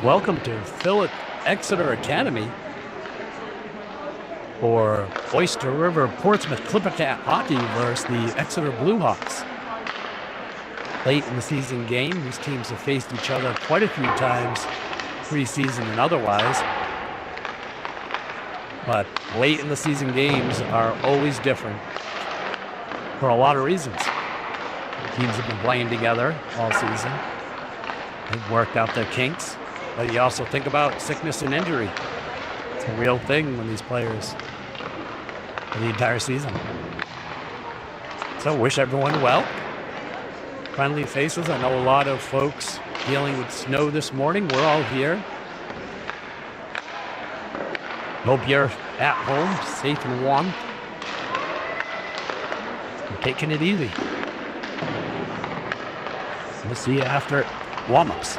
Welcome to Exeter Academy for Oyster River-Portsmouth Clippercat hockey versus the Exeter Bluehawks. Late in the season game, these teams have faced each other quite a few times, preseason and otherwise. But late in the season games are always different for a lot of reasons. Teams have been playing together all season. They've worked out their kinks. But you also think about sickness and injury. It's a real thing when these players for the entire season. So wish everyone well. Friendly faces. I know a lot of folks dealing with snow this morning. We're all here. Hope you're at home, safe and warm. And taking it easy. We'll see you after warm-ups.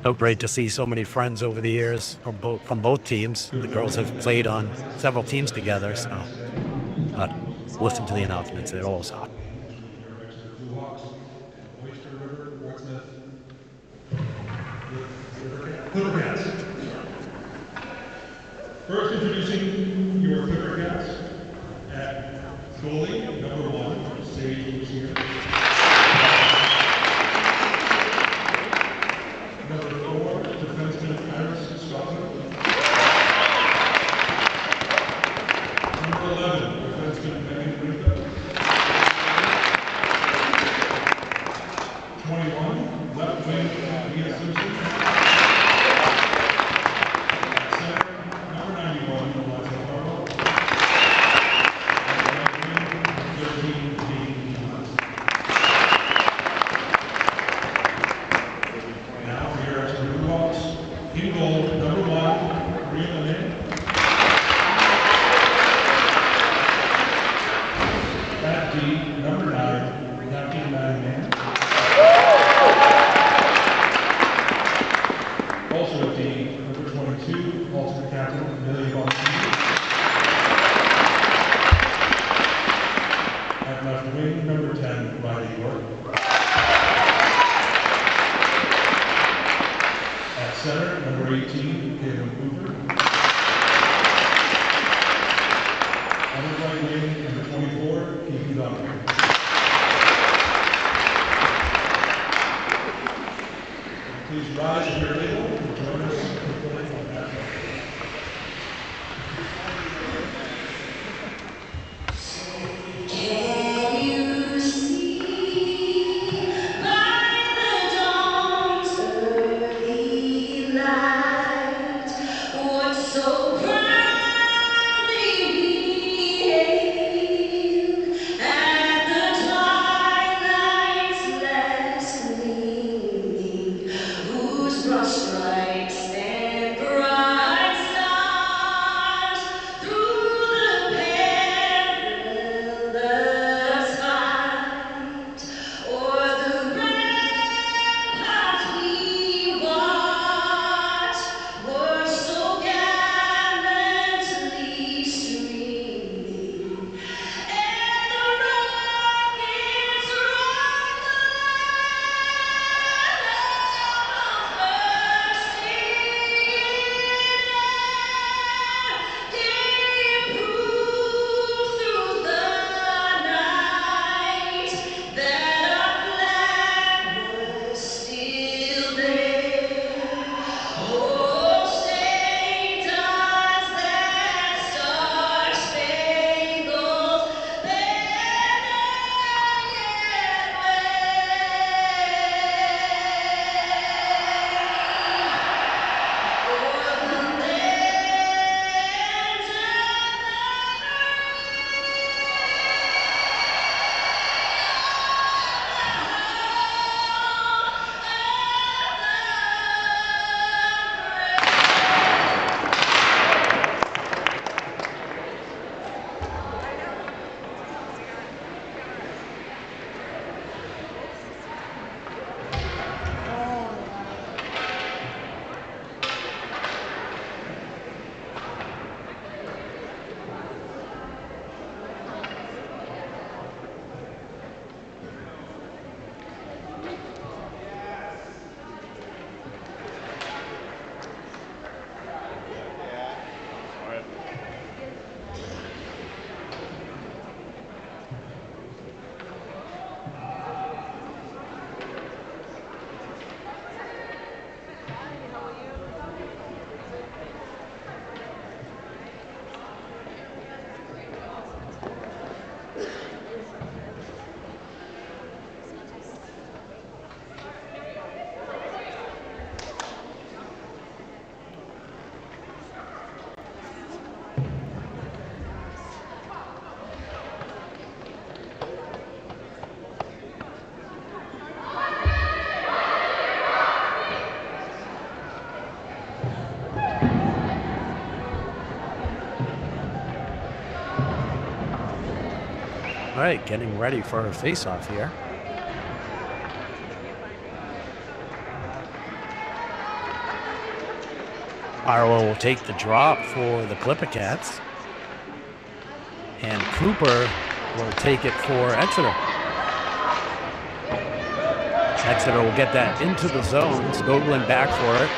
So great to see so many friends over the years from both teams. The girls have played on several teams together, so listen to the announcements. They're also. Oyster, River-Portsmouth, Clipper Cats. First, introducing your Clipper Cats at goalie, number 1, Sage Lucier. Number 4, defenseman Iris Scotland. Number 11, defenseman Megan Rinko. 21, left wing Mia Simpson. At center, number 91, Eliza Harlow. At right wing, 13, Dean Jones. Now for your Exeter Blue Hawks. In goal, number 1, Maria Lene. At D, number 9, Captain Maddie Mann. Also at D, number 22, alternate captain Millie Bonsi. At left wing, number 10, Riley York. At center, number 18, Caitlin Cooper. On the right wing, number 24, Keith Donovan. Please rise if you're able and join us in the flag on that. Can you see by the dawn's early light what so proudly we hailed at the twilight's last gleaming, whose broad stripes and bright stars through the perilous fight o'er the ramparts we watched were so gallantly streaming, and the rockets roared the bursting gave proof through the night that our flag was still there. Oh, say does that star-spangled banner yet wave o'er the lands All right, getting ready for a face-off here. Harlow will take the drop for the Clipper Cats. And Cooper will take it for Exeter. Exeter will get that into the zone. Skoglund back for it.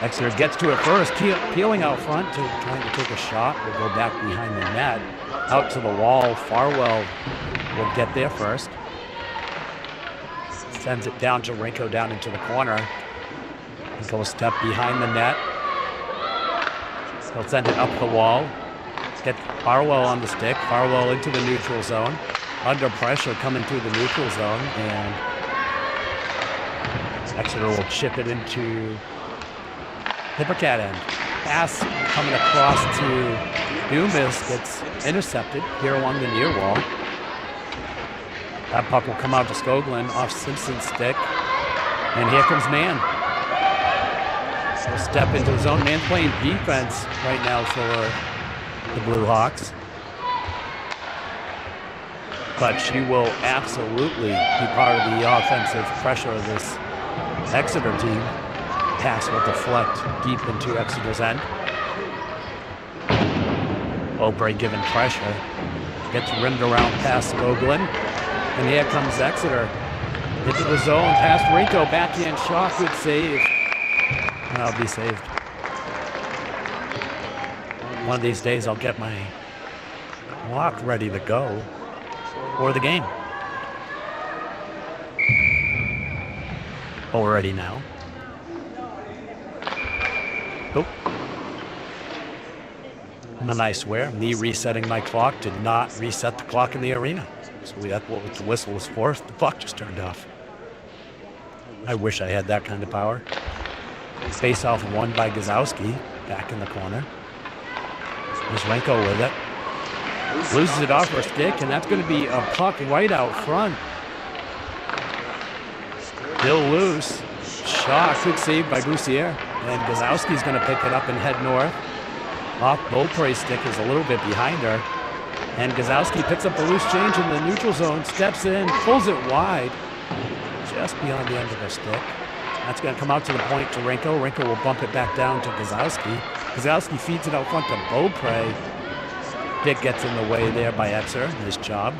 Exeter gets to it first, peeling out front, trying to take a shot. Will go back behind the net, out to the wall. Farwell will get there first. Sends it down to Rinko down into the corner. Rinko will step behind the net. He'll send it up the wall. Get Farwell on the stick. Farwell into the neutral zone. Under pressure coming through the neutral zone. And Exeter will chip it into Clipper-Cat end. Pass coming across to Dumas gets intercepted here along the near wall. That puck will come out to Skoglund off Simpson's stick. And here comes Mann. So step into the zone. Mann's playing defense right now for the Blue Hawks. But she will absolutely be part of the offensive pressure of this Exeter team. Pass will deflect deep into Exeter's end. Obrey given pressure. Gets rimmed around past Skoglund. And here comes Exeter. Into the zone, past Rinko, backhand shot, good save. I'll be saved. One of these days I'll get my clock ready to go for the game. Already now. Oh. And I swear, me resetting my clock did not reset the clock in the arena. So that's what the whistle was for. The clock just turned off. I wish I had that kind of power. Face off won by Gazowski, back in the corner. There's Renko with it. Loses it off her stick, and that's going to be a puck right out front. Still loose. Shot, good save by Boussiere. And Gazowski's going to pick it up and head north. Off Beaupre's stick is a little bit behind her. And Gazowski picks up the loose change in the neutral zone, steps in, pulls it wide, just beyond the end of her stick. That's going to come out to the point to Rinko. Rinko will bump it back down to Gazowski. Gazowski feeds it out front to Beaupre. Dick gets in the way there by Exeter. Nice job.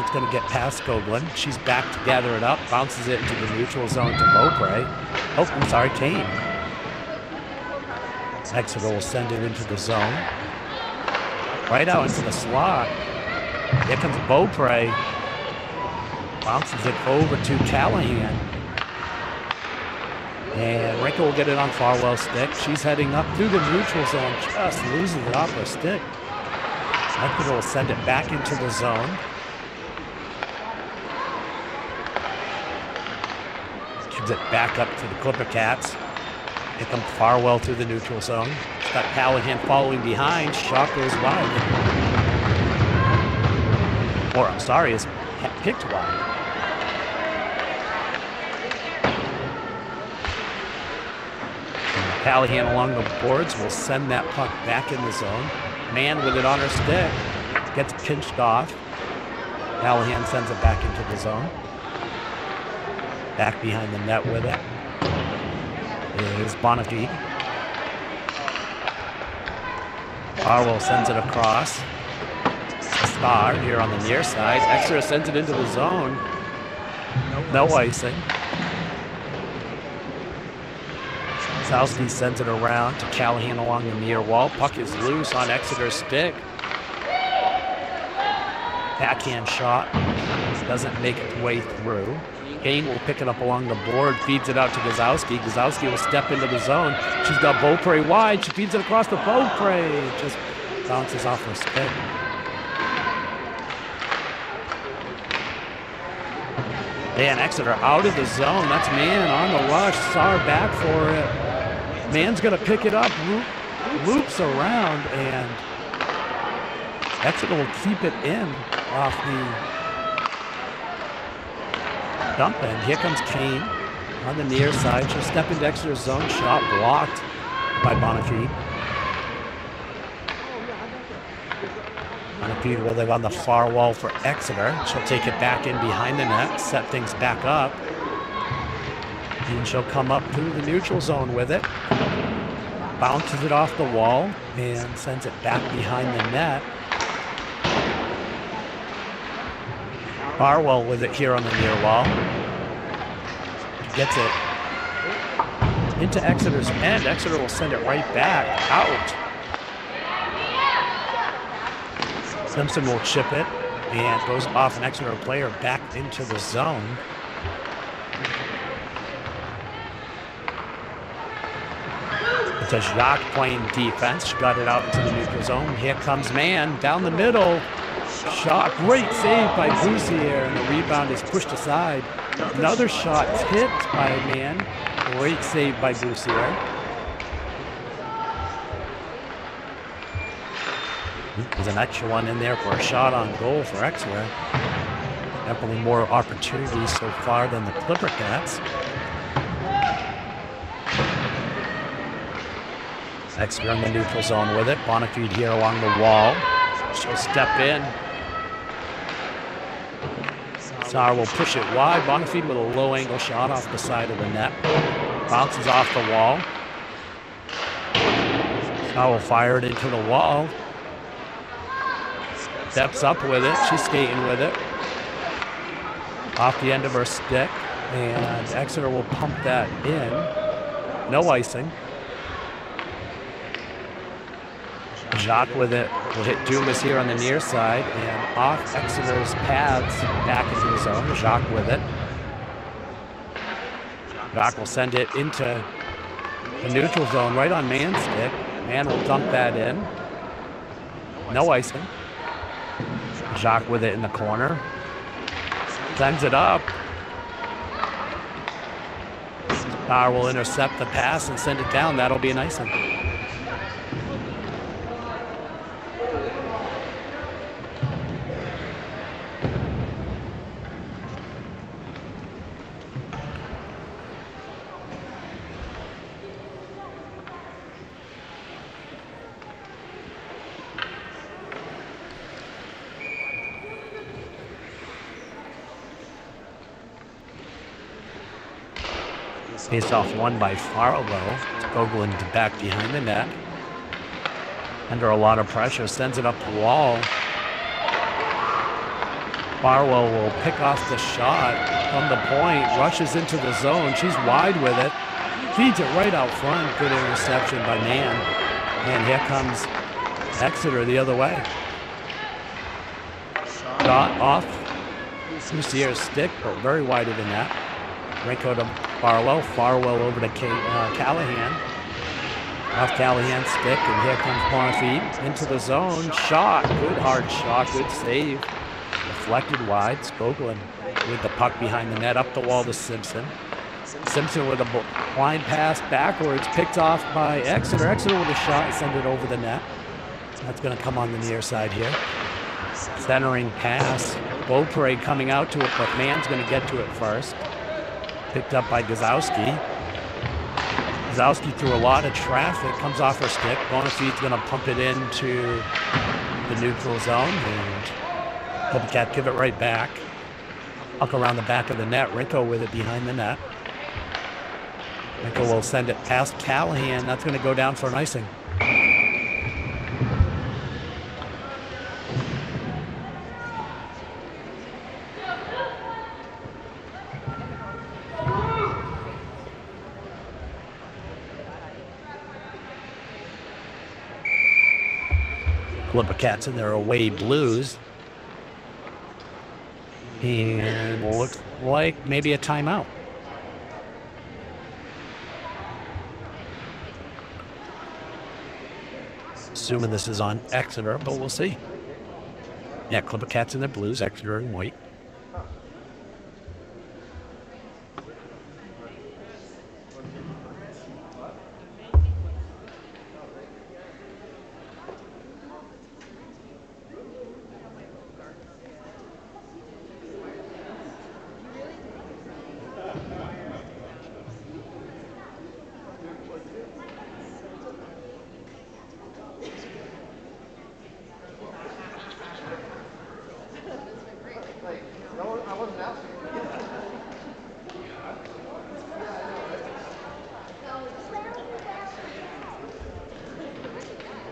It's going to get past Skoglund. She's back to gather it up, bounces it into the neutral zone to Beaupre. Oh, I'm sorry, Kane. Exeter will send it into the zone. Right out into the slot. Here comes Beaupre. Bounces it over to Callahan. And Rinko will get it on Farwell's stick. She's heading up through the neutral zone, just losing it off her stick. Exeter will send it back into the zone. Gives it back up to the Clipper Cats. Here comes Farwell through the neutral zone. She's got Callahan following behind. Shot goes wide. Or, I'm sorry, is picked wide. And Callahan along the boards will send that puck back in the zone. Mann with it on her stick. Gets pinched off. Callahan sends it back into the zone. Back behind the net with it is Bonifay. Farwell sends it across. Star here on the near side. Exeter sends it into the zone. No icing. Gazowski sends it around to Callahan along the near wall. Puck is loose on Exeter's stick. Backhand shot. Doesn't make its way through. Kane will pick it up along the board, feeds it out to Gazowski. Gazowski will step into the zone. She's got Beaupre wide. She feeds it across to Beaupre. It just bounces off her stick. Man, Exeter out of the zone. That's Mann on the rush. Saar back for it. Mann's going to pick it up, loops around, and Exeter will keep it in off the dump end. Here comes Kane on the near side. She'll step into Exeter's zone. Shot blocked by Bonifay. Bonifay will live on the far wall for Exeter. She'll take it back in behind the net, set things back up. And she'll come up through the neutral zone with it. bounces it off the wall and sends it back behind the net. Barwell with it here on the near wall. Gets it into Exeter's end. Exeter will send it right back out. Simpson will chip it and goes off an Exeter player back into the zone. It's a Jacques playing defense. She got it out into the neutral zone. Here comes man down the middle. Shot, great save by Boussier, and the rebound is pushed aside. Another shot tipped by man. Great save by Boussier. There's an extra one in there for a shot on goal for Exeter. Definitely more opportunities so far than the Clipper Cats. Exeter in the neutral zone with it. Bonifide here along the wall. She'll step in. Saar will push it wide. Bonifide with a low angle shot off the side of the net. Bounces off the wall. Saar will fire it into the wall. Steps up with it. She's skating with it. Off the end of her stick. And Exeter will pump that in. No icing. Jacques with it will hit Dumas here on the near side and off Exeter's pads back into the zone. Jacques with it. Jacques will send it into the neutral zone right on man's stick. Man will dump that in. No icing. Jacques with it in the corner. Sends it up. Power will intercept the pass and send it down. That'll be an icing. Face off won by Farlow. Skoglund back behind the net. Under a lot of pressure, sends it up the wall. Barwell will pick off the shot from the point, rushes into the zone. She's wide with it. Feeds it right out front. Good interception by Mann. And here comes Exeter the other way. Shot off Boussier's stick, but very wide of the net. Rinko to Farwell. Farwell over to Callahan. Off Callahan's stick, and here comes Bonifide into the zone. Shot. Good hard shot. Good save. Deflected wide. Skoglund with the puck behind the net. Up the wall to Simpson. Simpson with a blind pass backwards. Picked off by Exeter. Exeter with a shot and send it over the net. That's going to come on the near side here. Centering pass. Beaupre coming out to it, but Mann's going to get to it first. Picked up by Gazowski. Gazowski through a lot of traffic, comes off her stick. Bonafide's going to pump it into the neutral zone, and Clipper give it right back. Puck around the back of the net. Rinko with it behind the net. Rinko will send it past Callahan. That's going to go down for an icing. Clipper Cats in their away blues. And looks like maybe a timeout. Assuming this is on Exeter, but we'll see. Yeah, Clipper Cats in their blues, Exeter in white.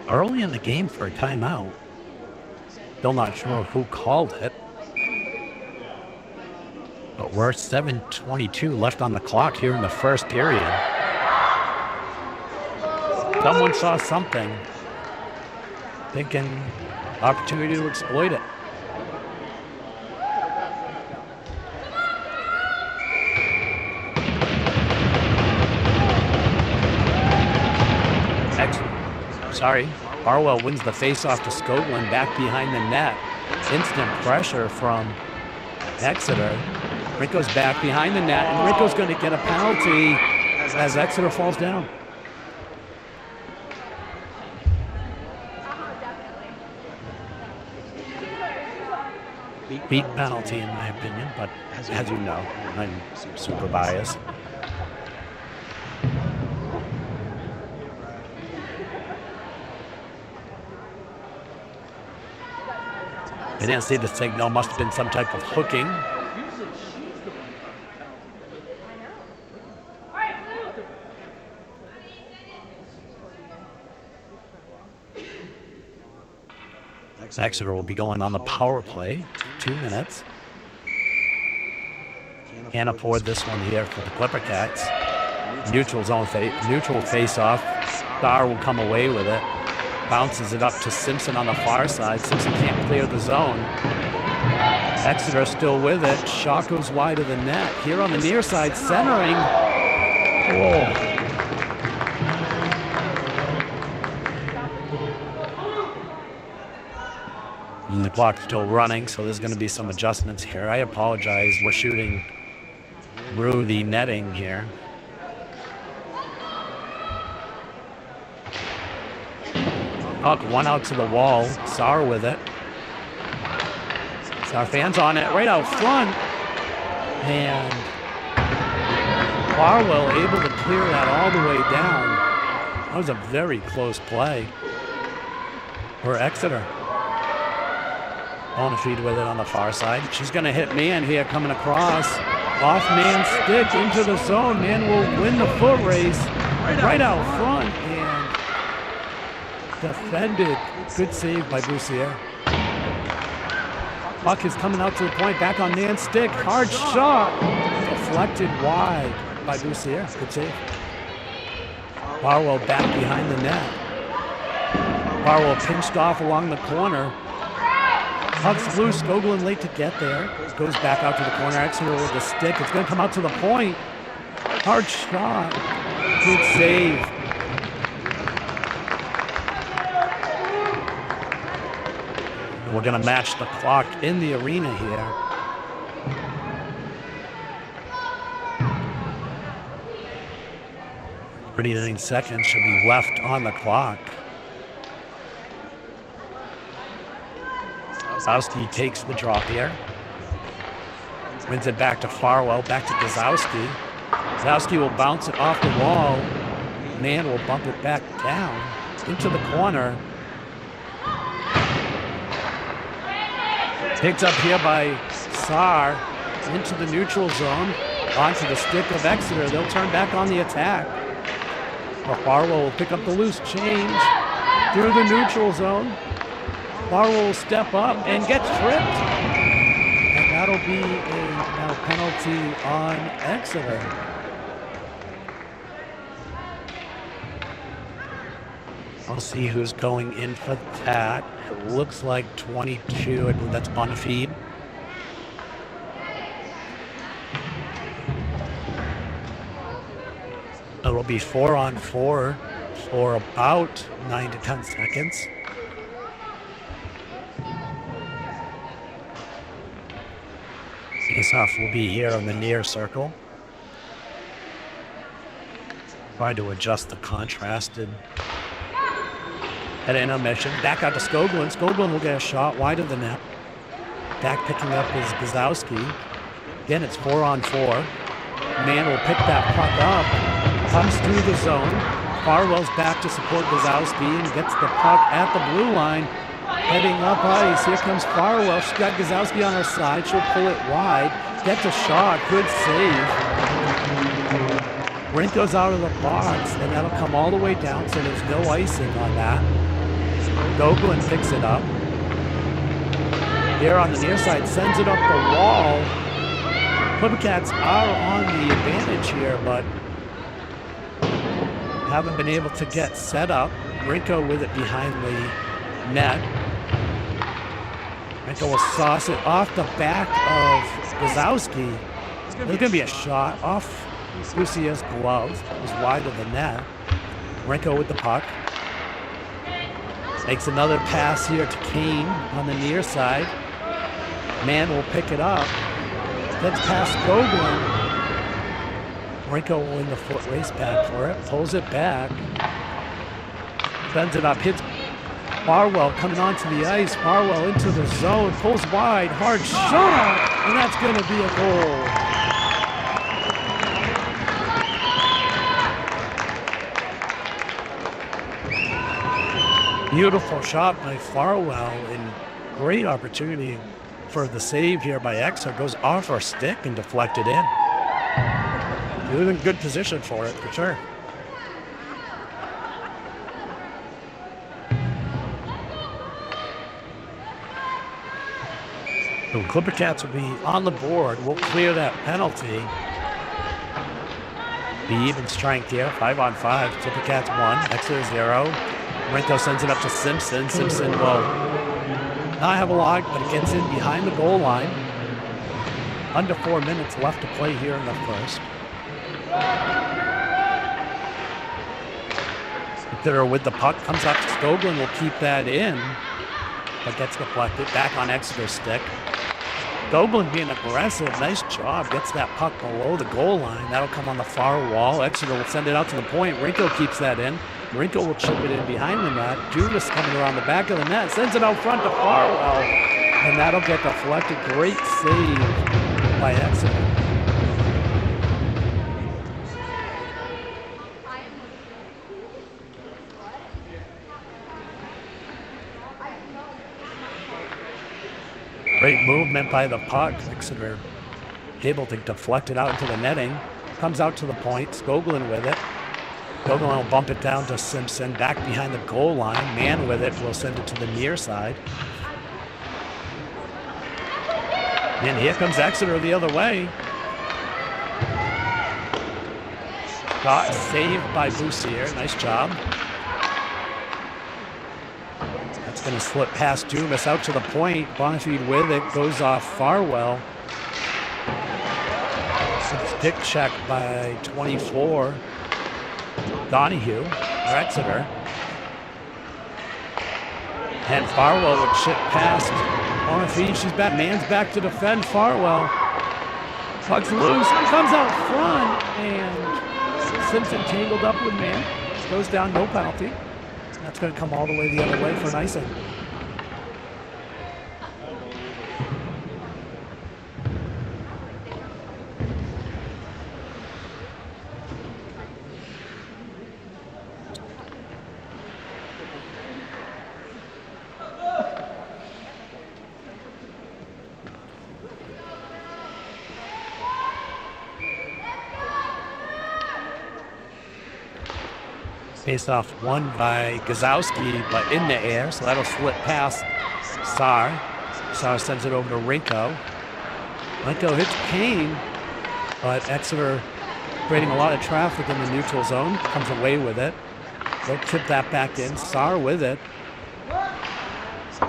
early in the game for a timeout. Still not sure who called it. But we're 7:22 left on the clock here in the first period. Someone saw something, thinking opportunity to exploit it. Harwell wins the faceoff to Skoglund back behind the net. Instant pressure from Exeter. Rinko's back behind the net, and Rinko's going to get a penalty as Exeter falls down. Beat penalty in my opinion, but as you know, I'm super biased. I didn't see the signal. Must have been some type of hooking. Exeter will be going on the power play. 2 minutes. Can't afford this one here for the Clipper Cats. Neutral face-off. Starr will come away with it. Bounces it up to Simpson on the far side. Simpson can't clear the zone. Exeter still with it. Shot goes wide of the net. Here on the near side, centering. Oh. And the clock's still running, so there's going to be some adjustments here. I apologize. We're shooting through the netting here. Puck one out to the wall. Sarr with it. Sarr fans on it right out front. And Harwell able to clear that all the way down. That was a very close play for Exeter. Bonafide with it on the far side. She's going to hit man here coming across. Off man stick into the zone. Man will win the foot race right out front. And defended. Good save by Boussier. Puck is coming out to the point. Back on Nan's stick. Hard shot. Deflected wide by Boussier. Good save. Barwell back behind the net. Barwell pinched off along the corner. Puck's loose. Skoglund late to get there. Goes back out to the corner. Exeter with the stick. It's going to come out to the point. Hard shot. Good save. We're going to match the clock in the arena here. Pretty 9 seconds should be left on the clock. Gazowski takes the drop here. Wins it back to Farwell, back to Gazowski. Gazowski will bounce it off the wall. Man will bump it back down into the corner. Picked up here by Sarr into the neutral zone. Onto the stick of Exeter. They'll turn back on the attack. Farwell will pick up the loose change through the neutral zone. Farwell will step up and get tripped. And that'll be a penalty on Exeter. I'll see who's going in for that. It looks like 22. I believe that's Bonafide. It'll be 4-on-4 for about 9 to 10 seconds. Face-off will be here on the near circle. Try to adjust the contrasted at intermission. Back out to Skoglund. Skoglund will get a shot wide of the net. Back picking up is Gazowski. Again, it's 4-on-4. Man will pick that puck up. Comes through the zone. Farwell's back to support Gazowski and gets the puck at the blue line. Heading up ice. Here comes Farwell. She's got Gazowski on her side. She'll pull it wide. Gets a shot. Good save. Brink goes out of the box, and that'll come all the way down, so there's no icing on that. Goglin picks it up. Here on the near side, sends it up the wall. Clippercats are on the advantage here, but haven't been able to get set up. Rinko with it behind the net. Rinko will sauce it off the back of Gazowski. There's going to be a shot off Lucia's glove. It was wide of the net. Rinko with the puck. Makes another pass here to Kane on the near side. Man will pick it up. Gets past Goglin. Rinko will win the foot race back for it. Pulls it back. Bends it up. Hits Farwell coming onto the ice. Farwell into the zone. Pulls wide. Hard shot. And that's going to be a goal. Beautiful shot by Farwell and great opportunity for the save here by Exeter. Goes off our stick and deflected in. He was in good position for it, for sure. So Clippercats will be on the board. We'll clear that penalty. Be even strength here, 5-on-5. Clippercats 1, Exeter 0. Rinko sends it up to Simpson. Simpson will not have a log, but it gets in behind the goal line. Under 4 minutes left to play here in the first. Exeter with the puck, comes up. Skoglin will keep that in, but gets deflected. Back on Exeter's stick. Skoglin being aggressive, nice job. Gets that puck below the goal line. That'll come on the far wall. Exeter will send it out to the point. Rinko keeps that in. Rinko will chip it in behind the net. Judas coming around the back of the net. Sends it out front to Farwell. And that'll get deflected. Great save by Exeter. Great movement by the puck. Exeter able to deflect it out into the netting. Comes out to the point. Skoglin with it. Skoglin will bump it down to Simpson. Back behind the goal line. Man with it will send it to the near side. And here comes Exeter the other way. Got saved by Boussier. Nice job. That's going to slip past Dumas out to the point. Bonifeed with it. Goes off Farwell. Stick check by 24. Donahue, or Exeter. And Farwell would chip past Bonifeed. She's back. Man's back to defend Farwell. Puck's loose. Comes out front. And Simpson tangled up with Man. Goes down, no penalty. That's going to come all the way the other way for an icing. Face off won by Gazowski, but in the air, so that'll slip past Saar. Saar sends it over to Rinko. Rinko hits Kane, but Exeter creating a lot of traffic in the neutral zone, comes away with it. They'll tip that back in. Saar with it.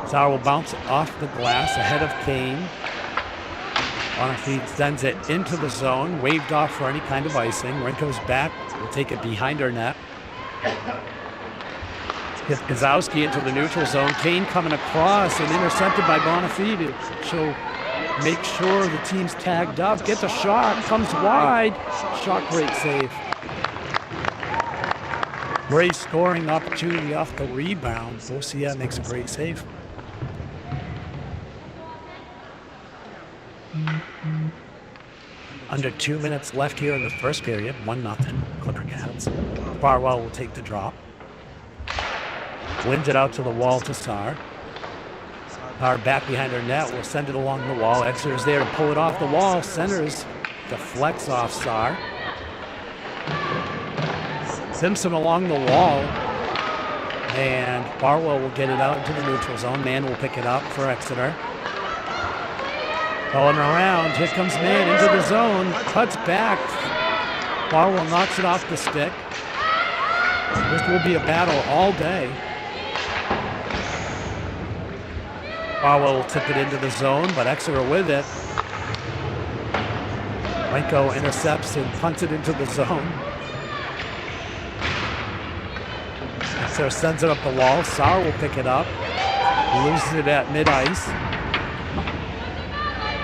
Saar will bounce it off the glass ahead of Kane. Bonifeed sends it into the zone, waved off for any kind of icing. Rinko's back, will take it behind her net. Gets Gazowski into the neutral zone. Kane coming across and intercepted by Bonifeed. She'll make sure the team's tagged up. Gets a shot, comes wide. Shot, great save. Great scoring opportunity off the rebound. Bosia makes a great save. Under 2 minutes left here in the first period. 1-0 Clippercats. Farwell will take the drop. Wins it out to the wall to Saar. Saar back behind her net. Will send it along the wall. Exeter's there to pull it off the wall. Centers. Deflects off Saar. Simpson along the wall. And Barwell will get it out into the neutral zone. Man will pick it up for Exeter. Going around, here comes Man into the zone, cuts back. Barwell knocks it off the stick. This will be a battle all day. Barwell will tip it into the zone, but Exeter with it. Renko intercepts and punts it into the zone. Exeter sends it up the wall. Sauer will pick it up. He loses it at mid-ice.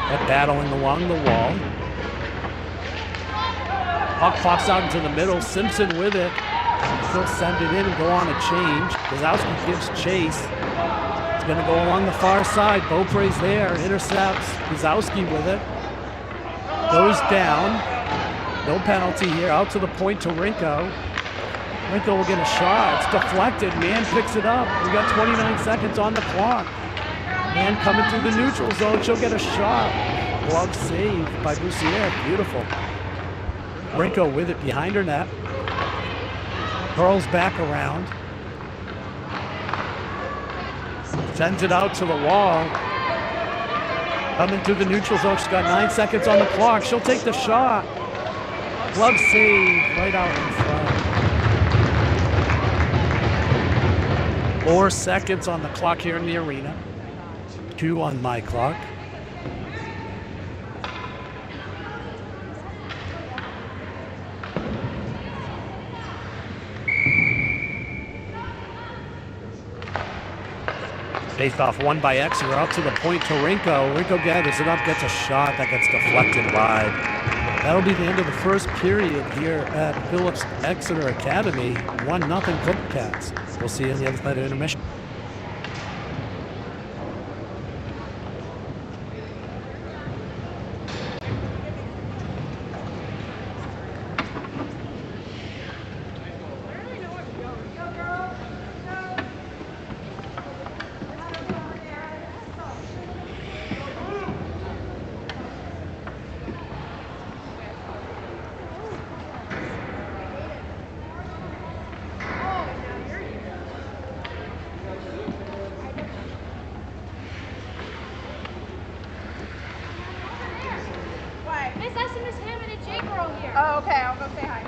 They're battling along the wall. Puck pops out into the middle. Simpson with it. He'll send it in and go on a change. Gazowski gives chase. He's going to go along the far side. Beaupre's there. Intercepts. Gazowski with it. Goes down. No penalty here. Out to the point to Renko. Renko will get a shot. It's deflected. Man picks it up. We got 29 seconds on the clock. Man coming through the neutral zone. She'll get a shot. Glove save by Boussier. Beautiful. Renko with it behind her net. Curls back around. Sends it out to the wall. Coming through the neutral zone. She's got 9 seconds on the clock. She'll take the shot. Glove save right out in front. 4 seconds on the clock here in the arena. 2 on my clock. Faced off one by Exeter, up to the point to Renko. Renko gathers it up, gets a shot that gets deflected wide. That'll be the end of the first period here at Phillips Exeter Academy. 1-0 Clipcats. We'll see you on the other side of intermission. Oh, okay, I'll go say hi.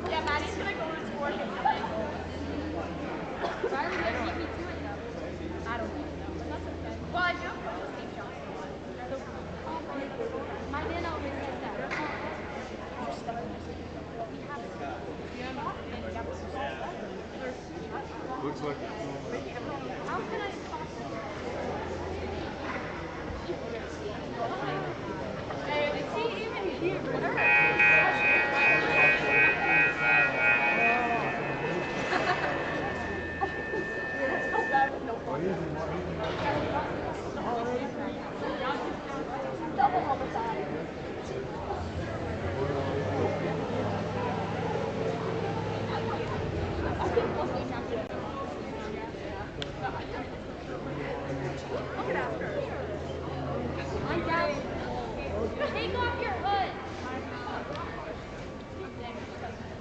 Yeah, Maddie's gonna go and work and I already have to beat me to it though. I don't think so, but that's okay. Well, I do have coaches named Johnson. My nana always says that. Looks like How can I stop Hey, is he even here? Take off your hood.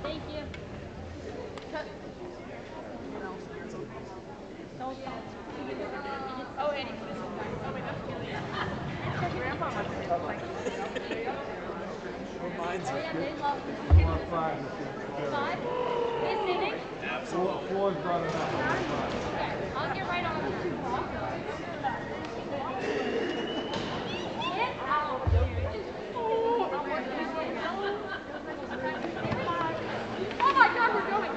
Thank you. Oh, Eddie, this is nice. Oh, wait, that's Julia. Grandpa must have been like, Mine's oh, yeah, they love five. Five? Is sitting? Four's brought it up. Okay, I'll get right on it. Get out. Oh my God, we're going.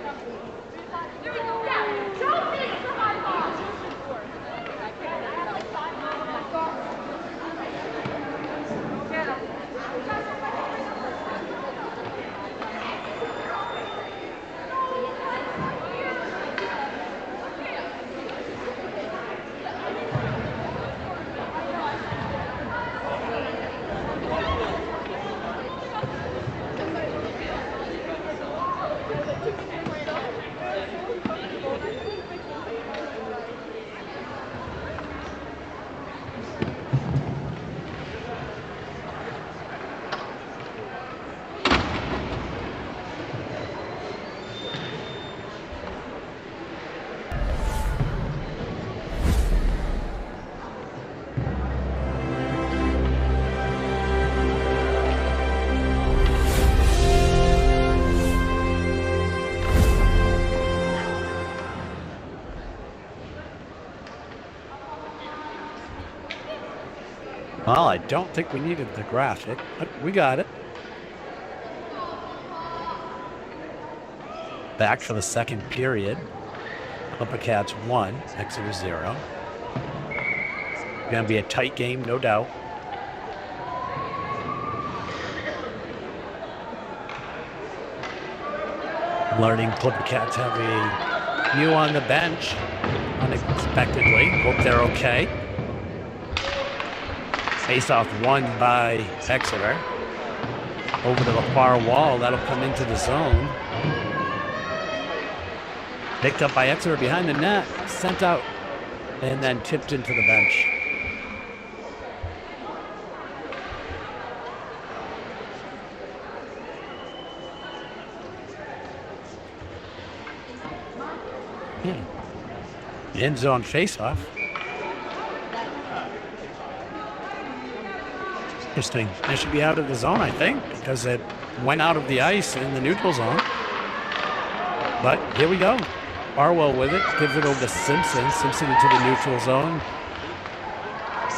There we go. Yeah, trophies for my mom. Get him. Well, I don't think we needed the graphic, but we got it. Back for the second period. Cats 1, Exeter 0. Gonna be a tight game, no doubt. Learning Cats have a new on the bench unexpectedly. Hope they're okay. Face-off won by Exeter. Over to the far wall, that'll come into the zone. Picked up by Exeter behind the net, sent out, and then tipped into the bench. End zone face-off. Interesting. They should be out of the zone, I think, because it went out of the ice in the neutral zone. But here we go. Barwell with it. Gives it over to Simpson. Simpson into the neutral zone.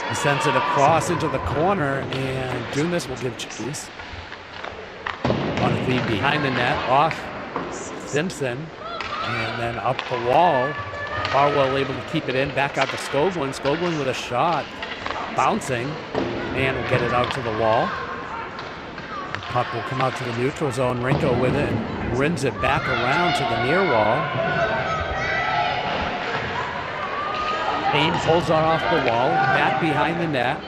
He sends it across into the corner, and Dumas will give chase. On a feed behind the net, off Simpson, and then up the wall. Barwell able to keep it in, back out to Skoglund. Skoglund with a shot. bouncing. Man will get it out to the wall. The puck will come out to the neutral zone. Rinko with it and rims it back around to the near wall. Kane pulls it off the wall, back behind the net.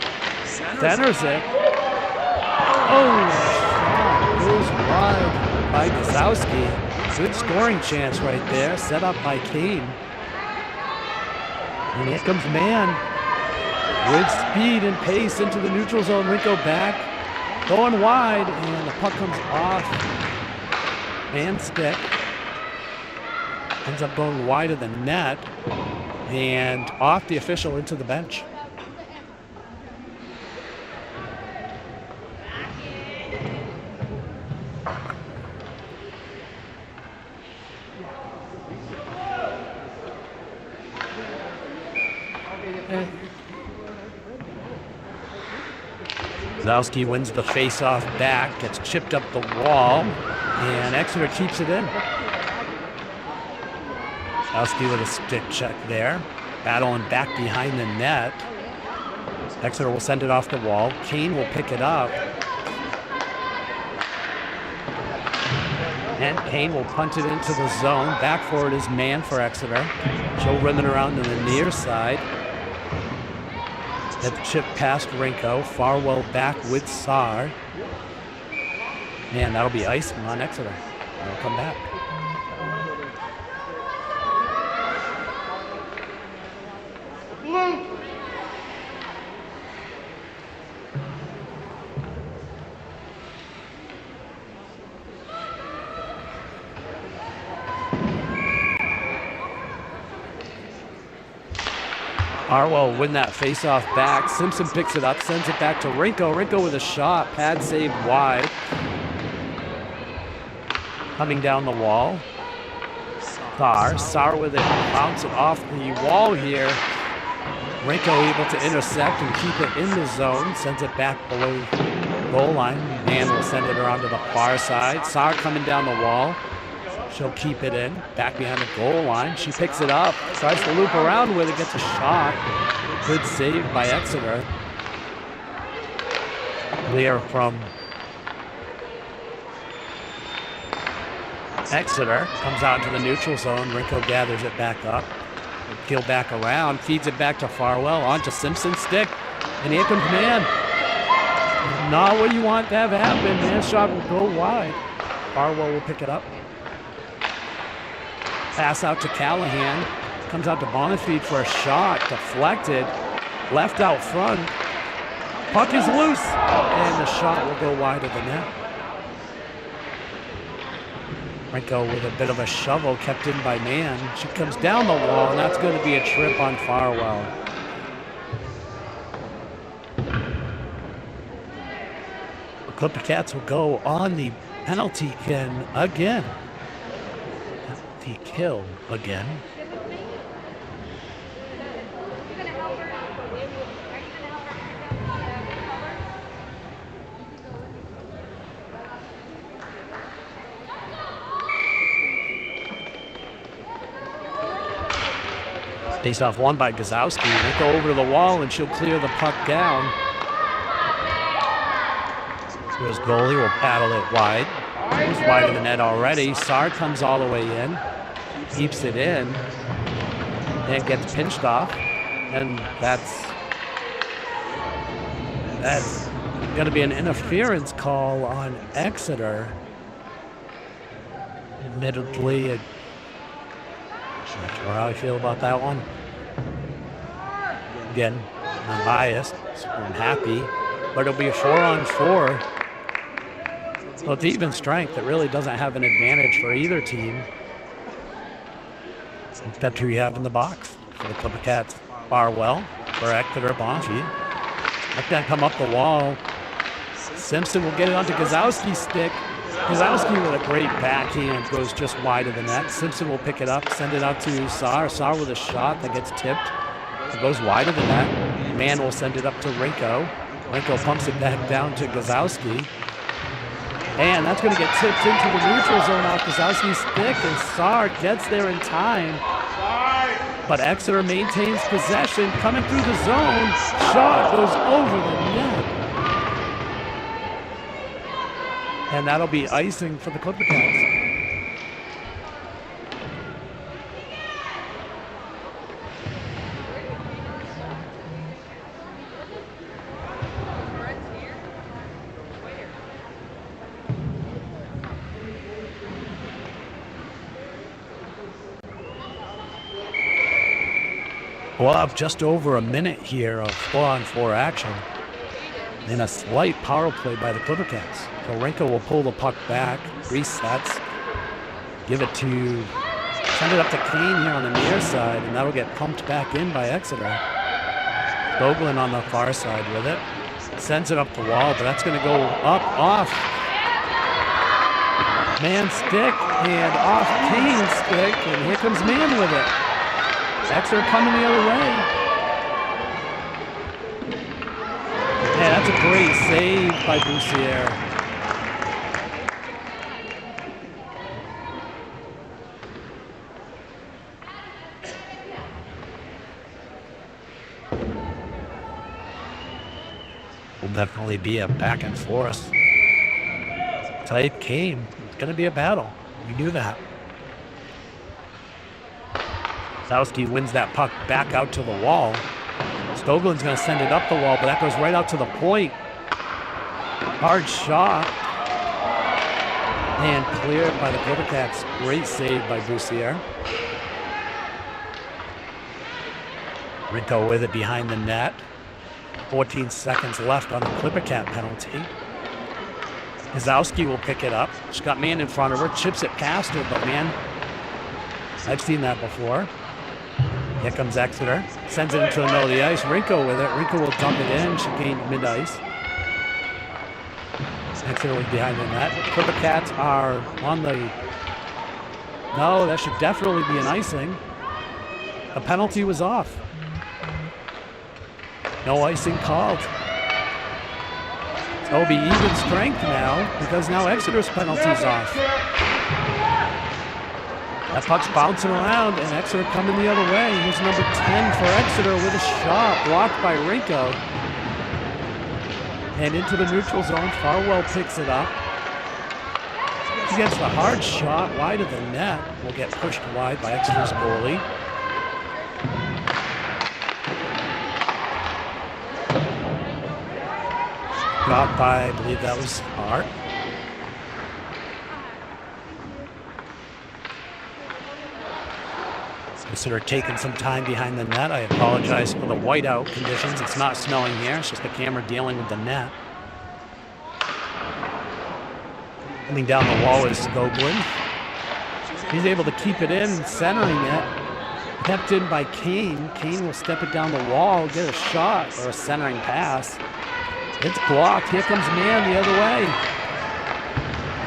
Centers it. Oh, shot goes wide by Gazowski. Good scoring chance right there, set up by Kane. And here comes Man with speed and pace into the neutral zone. Rinko back, going wide, and the puck comes off Man's stick. Ends up going wide of the net and off the official into the bench. Gazowski wins the face-off back, gets chipped up the wall, and Exeter keeps it in. Gazowski with a stick check there, battling back behind the net. Exeter will send it off the wall. Kane will pick it up. And Kane will punt it into the zone. Back forward is Man for Exeter. She'll rim it around to the near side. That chip past Rinko. Farwell back with Saar. And that'll be icing on Exeter. They'll come back. Farwell win that face-off back. Simpson picks it up, sends it back to Rinko. Rinko with a shot. Pad saved wide. Coming down the wall. Saar with it. Bounce it off the wall here. Rinko able to intersect and keep it in the zone. Sends it back below goal line. Man will send it around to the far side. Saar coming down the wall. She'll keep it in, back behind the goal line. She picks it up, tries to loop around with it, gets a shot. Good save by Exeter. Clear from Exeter. Comes out to the neutral zone. Rinko gathers it back up. Peel back around, feeds it back to Farwell, onto Simpson's stick. And here comes Man. Not what you want to have happen. Man's shot will go wide. Farwell will pick it up. Pass out to Callahan. Comes out to Bonifeed for a shot. Deflected. Left out front. Puck is loose. And the shot will go wide of the net. Rinko with a bit of a shovel kept in by Man. She comes down the wall, and that's going to be a trip on Farwell. The Clipper Cats will go on the penalty again. Kill again. Face off won by Gazowski. They go over to the wall and she'll clear the puck down. Here's goalie will paddle it wide. It was wide of the net already. Saar comes all the way in. Keeps it in and gets pinched off, and that's going to be an interference call on Exeter. Admittedly, not sure how I feel about that one. Again, I'm biased, so I'm happy, but it'll be a 4-on-4. So it's even strength. It really doesn't have an advantage for either team. That's who you have in the box for the Clipper Cats. Farwell for Exeter Bonfi. Let that come up the wall. Simpson will get it onto Gazowski's stick. Gazowski with a great backhand goes just wide of the net. Simpson will pick it up, send it out to Saar. Saar with a shot that gets tipped. It goes wide of the net. Man will send it up to Rinko. Rinko pumps it back down to Gazowski. And that's going to get tipped into the neutral zone off Gazowski's stick, and Saar gets there in time. But Exeter maintains possession, coming through the zone. Shot goes over the net. And that'll be icing for the Clipper Cats. We'll have just over a minute here of 4-on-4 action and a slight power play by the Clipper Cats. So Renko will pull the puck back, resets, send it up to Kane here on the near side, and that'll get pumped back in by Exeter. Boglin on the far side with it. Sends it up the wall, but that's going to go up, off. Man stick, and off Kane's stick, and here comes Man with it. Exeter coming the other way. Yeah, that's a great save by Boussier. Will definitely be a back and forth type game. It's going to be a battle. We knew that. Zowski wins that puck back out to the wall. Stoglin's going to send it up the wall, but that goes right out to the point. Hard shot. And cleared by the Clipper Cats. Great save by Boussier. Rinko with it behind the net. 14 seconds left on the Clipper Cat penalty. Zowski will pick it up. She's got Man in front of her, chips it past her, but Man, I've seen that before. Here comes Exeter. Sends it into the middle of the ice. Rinko with it. Rinko will dump it in. She gained mid-ice. Exeter was behind the net. The Clipper Cats are on the... No, that should definitely be an icing. The penalty was off. No icing called. So it'll be even strength now because now Exeter's penalty's off. That puck's bouncing around, and Exeter coming the other way. Here's number 10 for Exeter with a shot blocked by Rinko. And into the neutral zone, Farwell picks it up. Against the hard shot, wide of the net. Will get pushed wide by Exeter's goalie. Got by, I believe that was Hart. Exeter taking some time behind the net. I apologize for the whiteout conditions. It's not snowing here. It's just the camera dealing with the net. Coming down the wall is Skoglund. He's able to keep it in, centering it. Kept in by Kane. Kane will step it down the wall, get a shot or a centering pass. It's blocked. Here comes Man the other way.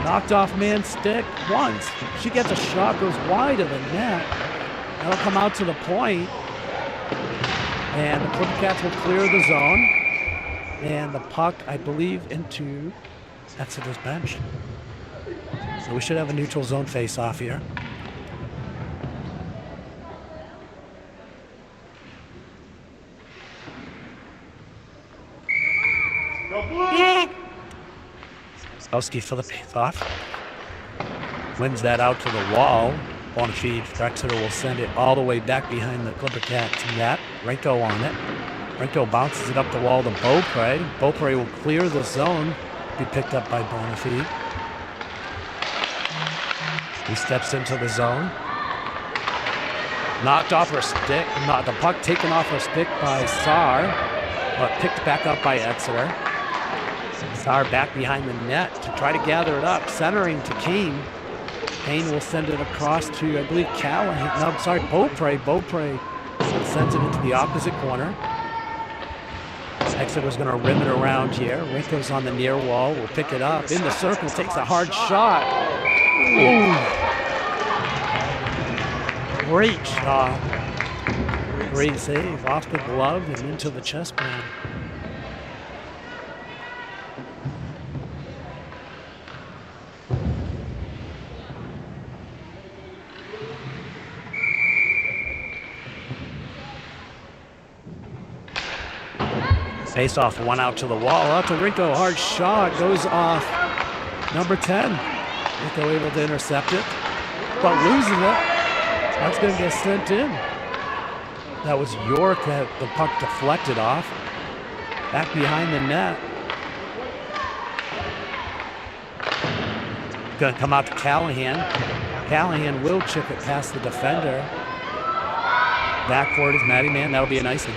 Knocked off Man's stick once. She gets a shot, goes wide of the net. That'll come out to the point, and the Clipper Cats will clear the zone, and the puck, I believe, into Exeter's bench. So we should have a neutral zone face-off here. Zowski for the face-off. Wins that out to the wall. On feed, Exeter will send it all the way back behind the Clipper Cats net. Renko on it. Renko bounces it up the wall to Beaupre. Beaupre will clear the zone, be picked up by Bonifay. He steps into the zone. Knocked off her stick, not the puck taken off her stick by Saar, but picked back up by Exeter. Saar back behind the net to try to gather it up, centering to Kane. Kane will send it across to, I believe, Callahan. No, I'm sorry, Beaupre. Beaupre sends it into the opposite corner. Exeter's going to rim it around here. Rinko's on the near wall. Will pick it up. In the circle, takes a hard shot. Ooh. Great shot. Great save. Off the glove and into the chest pad. Face off, one out to the wall. Out to Rinko, hard shot, goes off number 10. Rinko able to intercept it, but loses it. That's going to get sent in. That was York that the puck deflected off. Back behind the net. Going to come out to Callahan. Callahan will chip it past the defender. Backboard is Matty Man. That'll be an icing.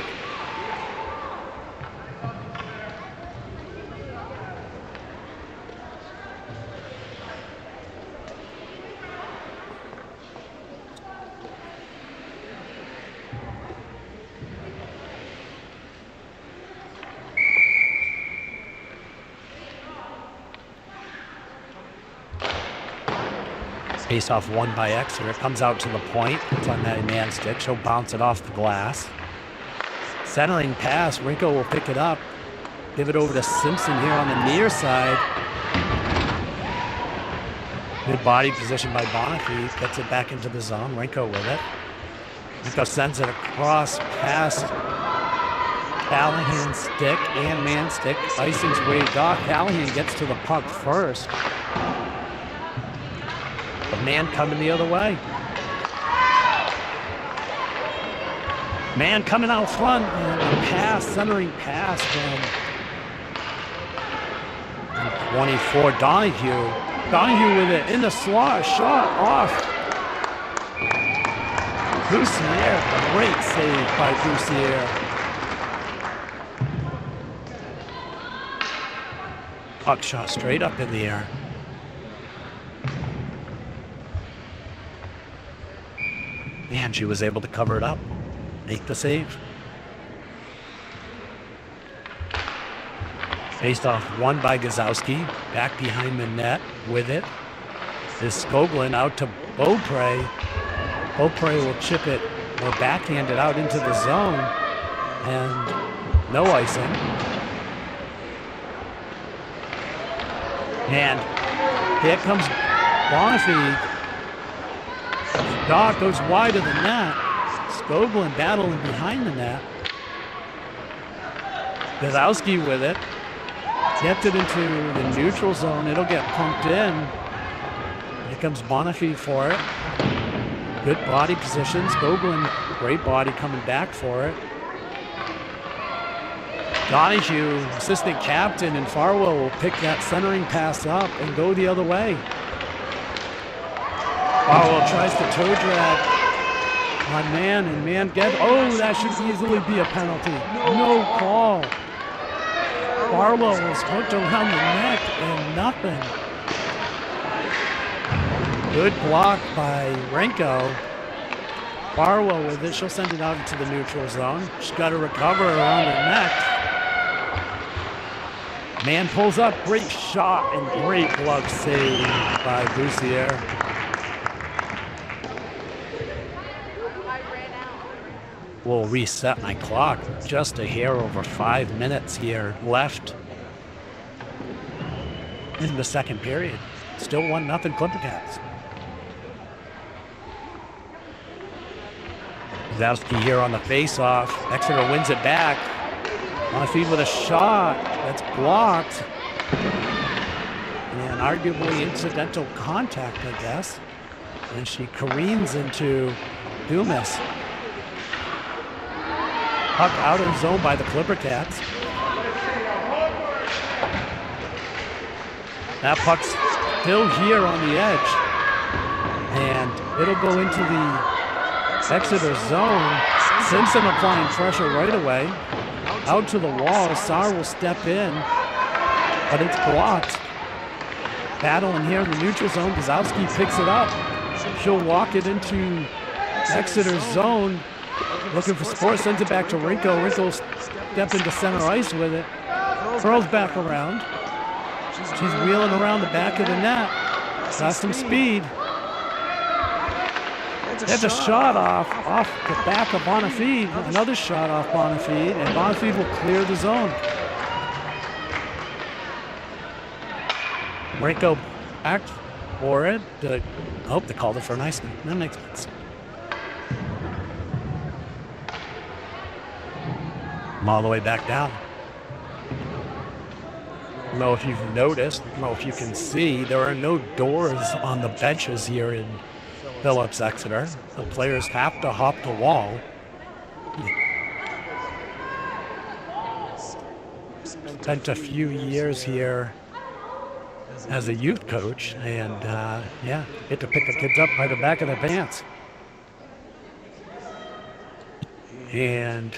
Face off won by Exeter. It comes out to the point. It's on Matty Man's stick. She'll bounce it off the glass. Settling pass. Rinko will pick it up. Give it over to Simpson here on the near side. Good body position by Bonifay. Gets it back into the zone. Rinko with it. Rinko sends it across past Callahan's stick and man's stick. Icing's waved off. Callahan gets to the puck first. The man coming the other way. Man coming out front and a pass, centering pass from 24, Donahue. Donahue with it in the slot, shot off. Boussier, great save by Boussier. Puck shot straight up in the air. And she was able to cover it up, make the save. Faced off one by Gazowski, back behind the net with it. Is Skoglund out to Beaupre. Beaupre will chip it or backhand it out into the zone, and no icing. And here comes Bonifay. Dot goes wide of the net. Skoglund battling behind the net. Gazowski with it. Kept it into the neutral zone. It'll get pumped in. Here comes Bonifay for it. Good body position. Skoglund, great body coming back for it. Donahue, assistant captain, and Farwell will pick that centering pass up and go the other way. Farwell tries to toe drag on Man, and Man gets, oh, that should easily be a penalty. No call. Farwell was hooked around the neck and nothing. Good block by Rinko. Farwell with it, she'll send it out into the neutral zone. She's got to recover around the neck. Man pulls up, great shot and great glove save by Boussier. We'll reset my clock. Just a hair over 5 minutes here left in the second period. Still 1-0 Clipper Cats. Zowski here on the face-off. Exeter wins it back. On feed with a shot that's blocked. And arguably incidental contact, I guess. And she careens into Dumas. Puck out of zone by the Clipper Cats. That puck's still here on the edge. And it'll go into the Exeter zone. Simpson applying pressure right away. Out to the wall. Saar will step in. But it's blocked. Battling here in the neutral zone. Gazowski picks it up. She'll walk it into Exeter's zone. Looking for support, sends it back to Rinko. Rinko step into center ice with it. Curls back around. She's wheeling around the back of the net. Got some speed. That's a shot off the back of Bonifay. Another shot off Bonifay, and Bonifay will clear the zone. Rinko back for it. I hope they called it for an ice. That makes sense. All the way back down. don't know if you've noticed, I don't know if you can see, there are no doors on the benches here in Phillips Exeter. The players have to hop the wall. Spent a few years here as a youth coach, and yeah, get to pick the kids up by the back of their pants. And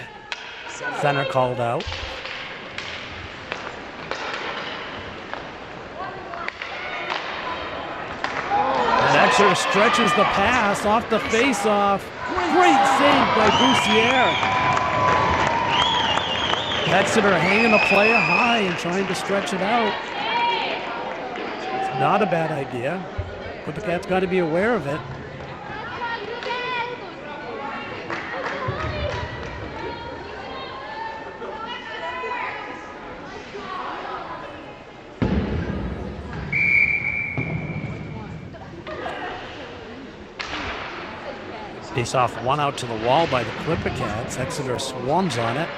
center called out. And Exeter stretches the pass off the face-off. Great save by Boussier. Exeter hanging the player high and trying to stretch it out. It's not a bad idea, but the Cats got to be aware of it. Face off, one out to the wall by the Clipper Cats. Exeter swarms on it.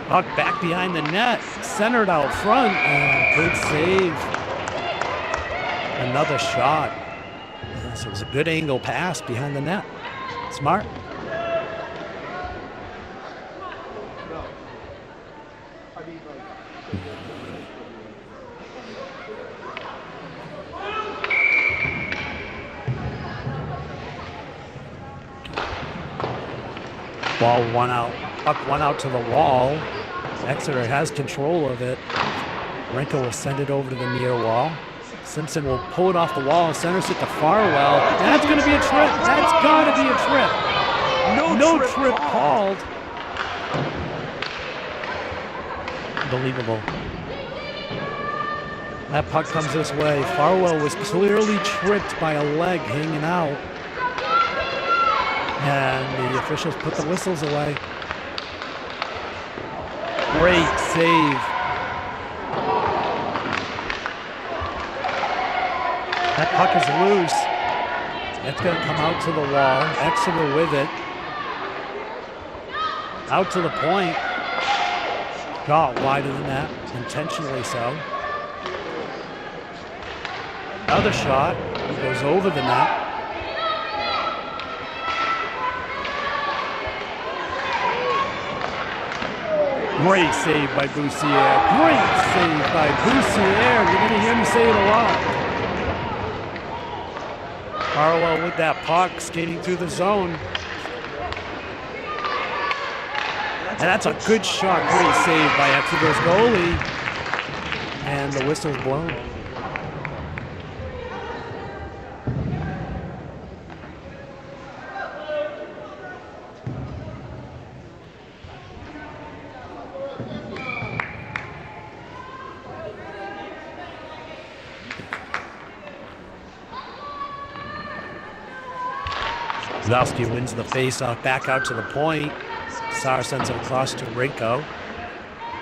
Puck back behind the net, centered out front, and good save. Another shot. So it was a good angle pass behind the net. Smart. Ball one out, puck one out to the wall. Exeter has control of it. Renko will send it over to the near wall. Simpson will pull it off the wall. Centers it to Farwell. That's going to be a trip. That's got to be a trip. No trip called. Unbelievable. That puck comes this way. Farwell was clearly tripped by a leg hanging out. And the officials put the whistles away. Great save. That puck is loose. It's going to come out to the wall. Exeter with it. Out to the point. Got wider than that, intentionally so. Another shot. Goes over the net. Great save by Boussier. Great save by Boussier. You're going to hear me say it a lot. Farwell with that puck, skating through the zone. And that's a good shot. Great save by Exeter's goalie. And the whistle's blown. Zowski wins the face-off, back out to the point. Saar sends it across to Rinko.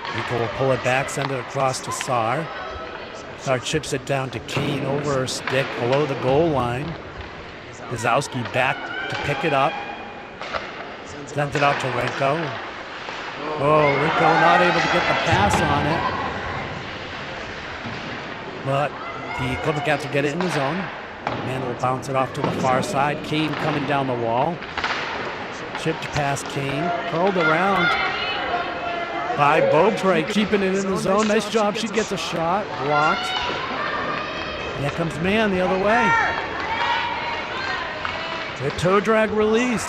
Rinko will pull it back, send it across to Saar. Saar chips it down to Kane over her stick below the goal line. Zowski back to pick it up. Sends it out to Rinko. Oh, Rinko not able to get the pass on it. But the Clipper Cats will get it in the zone. And will bounce it off to the far side. Kane coming down the wall. Chipped past Kane. Curled around by Beaupre, keeping it in the zone. Nice job. She gets a shot. Blocked. And here comes Mann the other way. The toe drag release.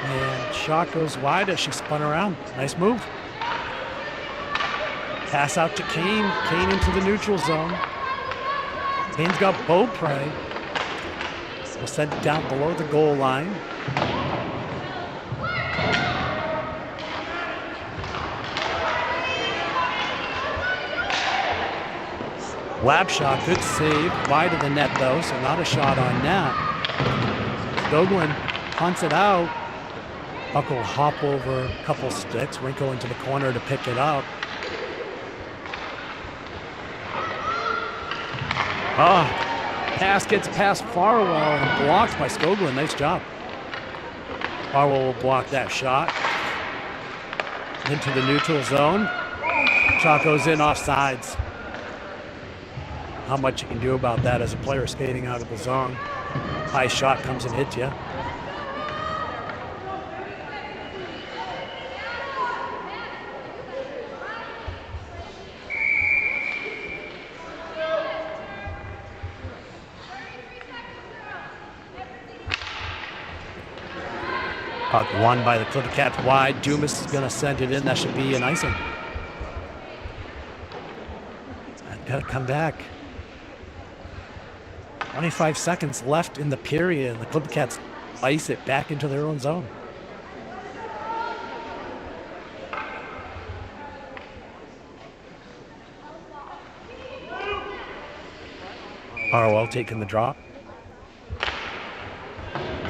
And shot goes wide as she spun around. Nice move. Pass out to Kane. Kane into the neutral zone. Kane's got Beaupre. We'll send it down below the goal line. Lab shot, good save. Wide of the net though, so not a shot on net. Skoglund punts it out. Puck will hop over a couple sticks. Rinko into the corner to pick it up. Pass gets past Farwell and blocked by Skoglund. Nice job. Farwell will block that shot. into the neutral zone. Shot goes in off sides. How much you can do about that as a player skating out of the zone. High shot comes and hits you. Puck won by the Clipper Cats wide. Dumas is going to send it in. That should be an icing. Got to come back. 25 seconds left in the period, and the Clipper Cats ice it back into their own zone. Harwell taking the drop.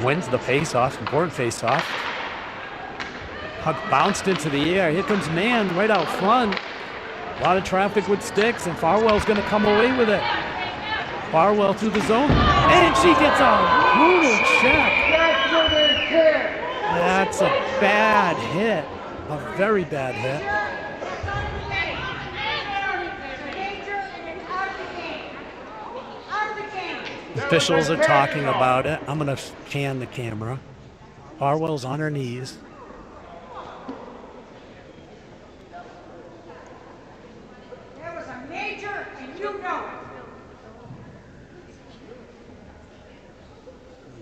Wins the face-off, important face-off. Puck bounced into the air. Here comes Mann right out front. A lot of traffic with sticks, and Farwell's going to come away with it. Farwell through the zone, and she gets a brutal check. That's a bad hit, a very bad hit. Officials are talking about it. I'm going to pan the camera. Farwell's on her knees. There was a major, and you know it.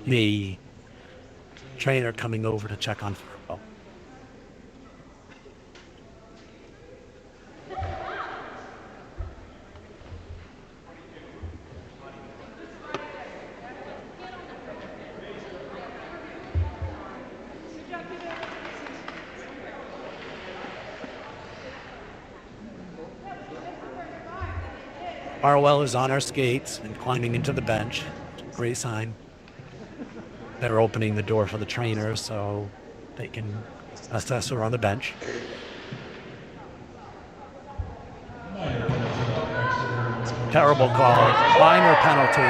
The trainer coming over to check on Farwell. Farwell is on our skates and climbing into the bench. Great sign. They're opening the door for the trainer so they can assess her on the bench. Terrible call. Minor penalty.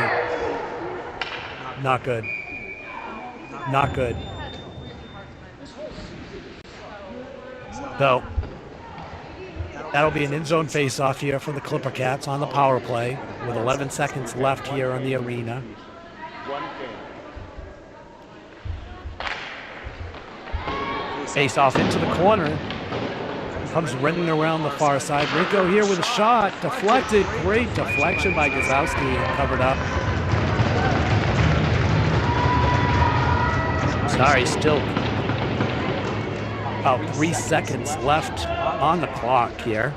Not good. Not good. So, that'll be an in-zone face-off here for the Clipper Cats on the power play with 11 seconds left here in the arena. Face off into the corner. Comes running around the far side. Rico here with a shot. Deflected. Great deflection by Gazowski and covered up. Sorry, still about 3 seconds left on the clock here.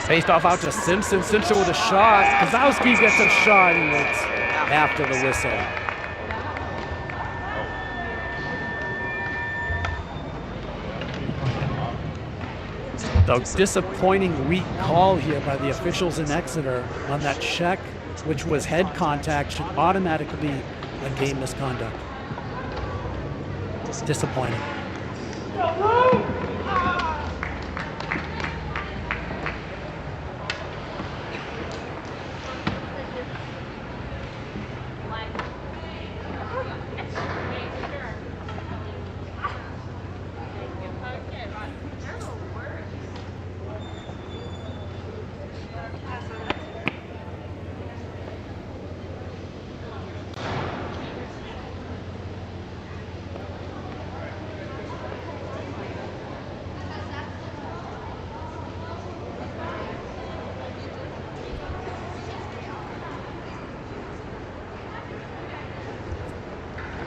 Faced off out to Simpson. Simpson with a shot. Gazowski gets a shot and it's after the whistle. So disappointing weak call here by the officials in Exeter on that check, which was head contact, should automatically be a game misconduct. Disappointing.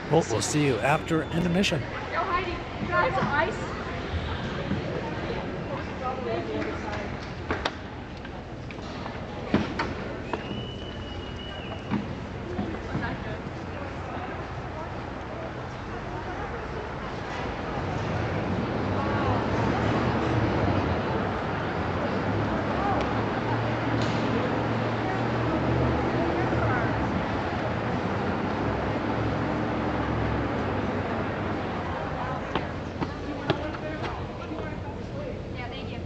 Well, we'll see you after intermission. Yo, Heidi, you guys some ice? Yeah, thank you.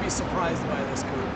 be surprised by this, Coop.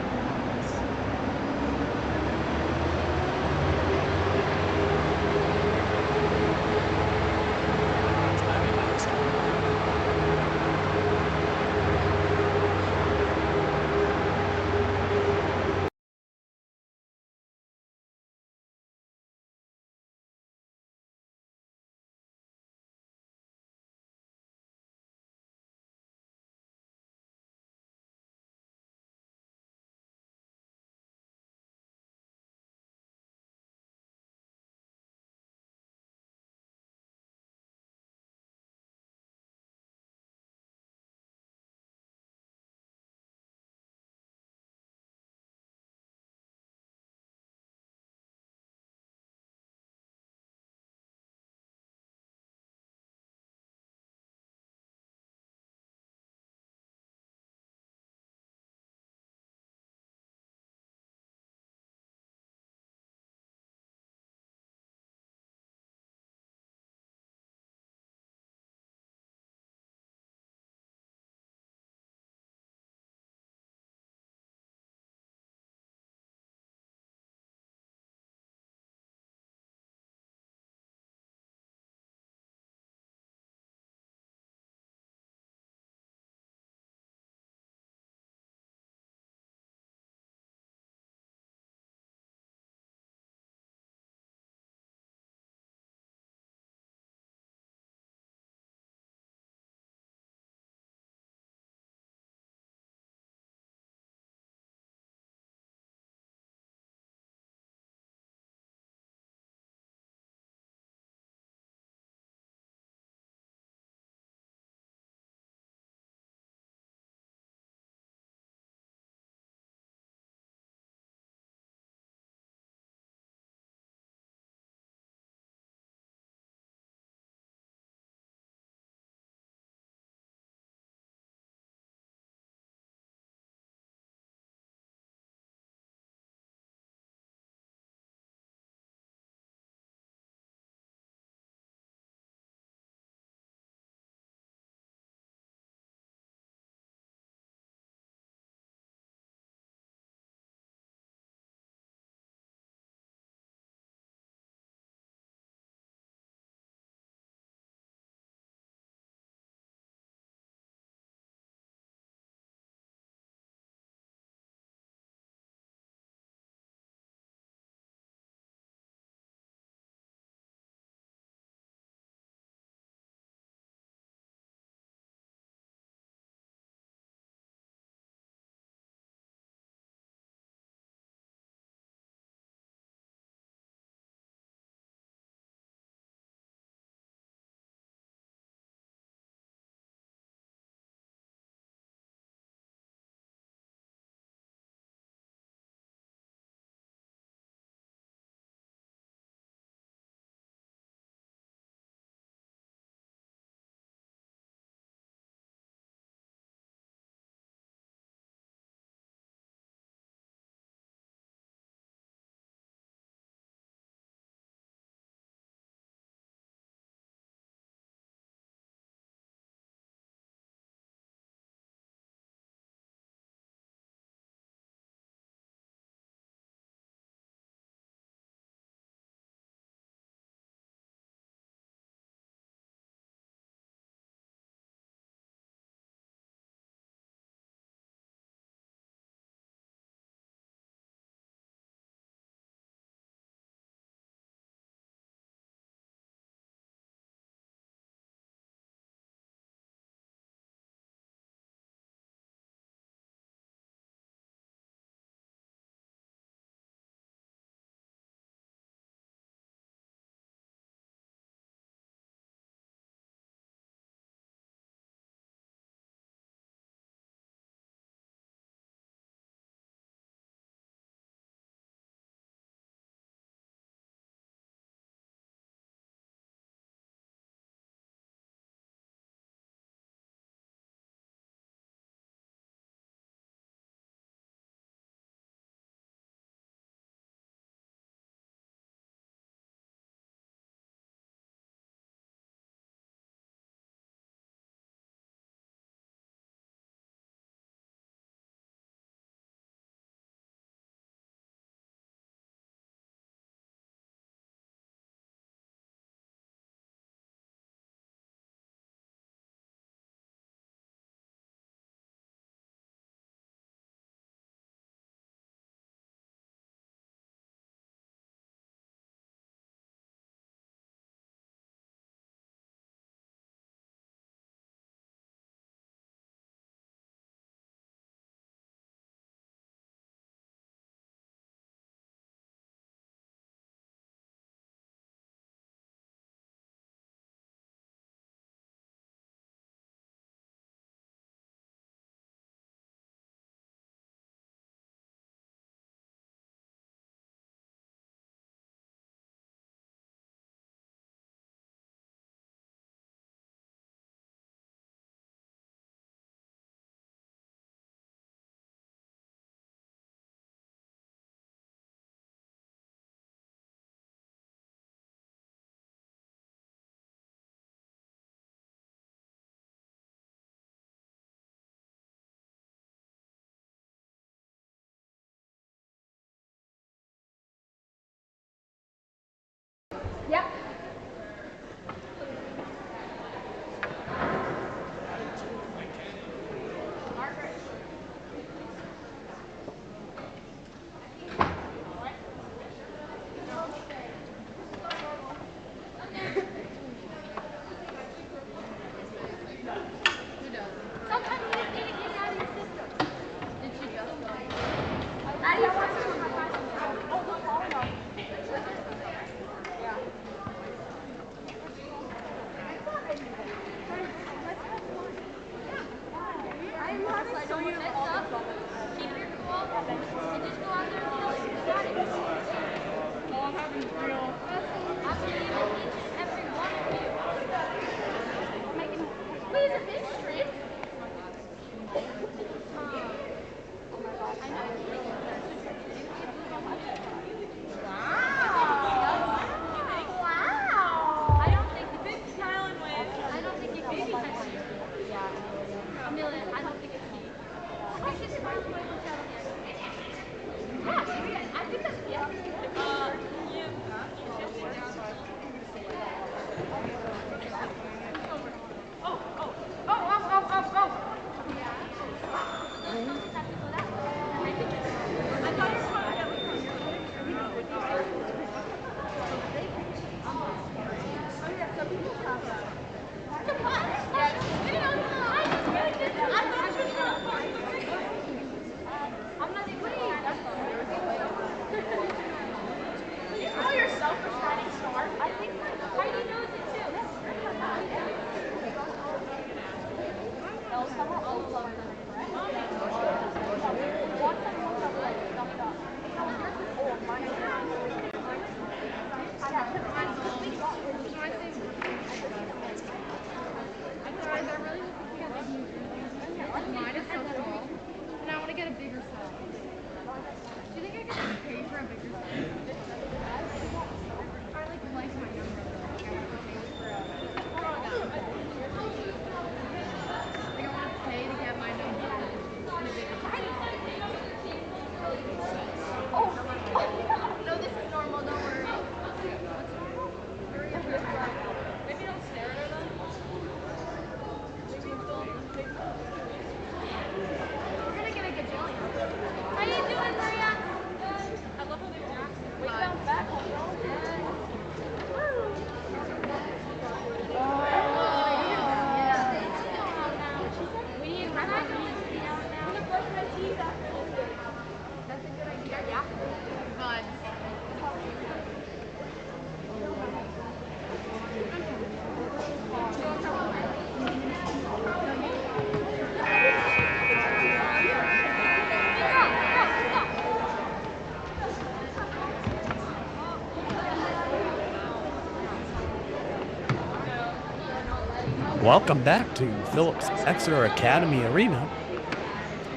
Welcome back to Phillips Exeter Academy Arena.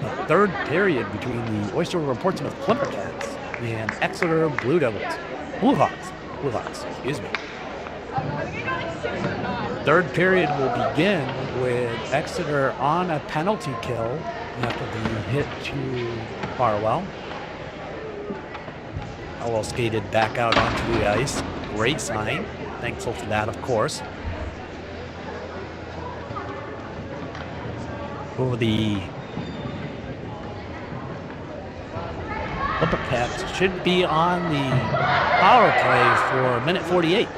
The third period between the Oyster River-Portsmouth Clipper Cats and Exeter Blue Devils. Blue Hawks, excuse me. Third period will begin with Exeter on a penalty kill after the hit to Farwell. Farwell skated back out onto the ice. Great sign. Thankful for that, of course. For the Clipper Cats should be on the power play for minute 48.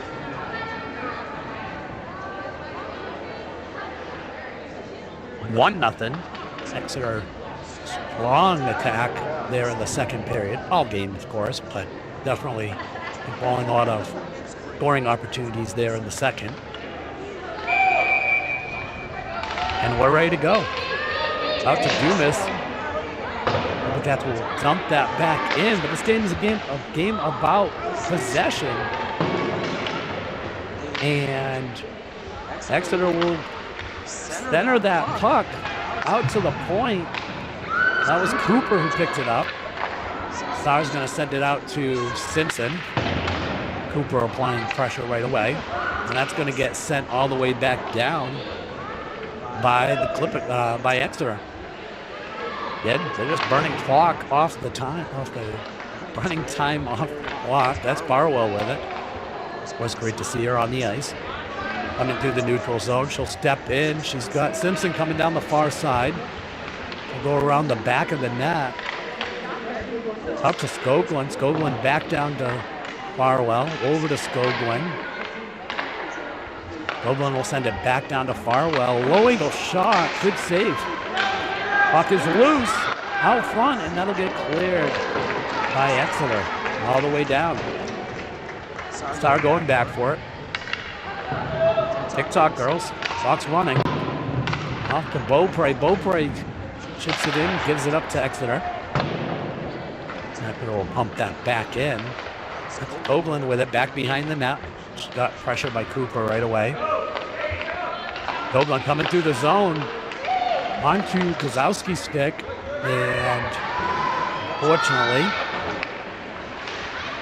One nothing. Exeter strong attack there in the second period. All game, of course, but definitely involving a lot of scoring opportunities there in the second. And we're ready to go. Out to Dumas. The Cats will dump that back in, but this game is a game about possession. And Exeter will center that puck out to the point. That was Cooper who picked it up. Star's going to send it out to Simpson. Cooper applying pressure right away. And that's going to get sent all the way back down by the by Exeter. Yeah, they're just burning clock off the time, burning time off clock. That's Barwell with it. It was great to see her on the ice. Coming through the neutral zone, she'll step in. She's got Simpson coming down the far side. She'll go around the back of the net. Up to Skoglund. Skoglund back down to Farwell. Over to Skoglund. Skoglund will send it back down to Farwell. Low angle shot. Good save. Puck is loose out front, and that'll get cleared by Exeter all the way down. Star going back for it. TikTok girls. Clock's running. Off to Beaupre. Beaupre chips it in, gives it up to Exeter. Exeter will pump that back in. Skoglund with it back behind the net. She got pressure by Cooper right away. Skoglund coming through the zone. Onto Kozowski's stick, and fortunately,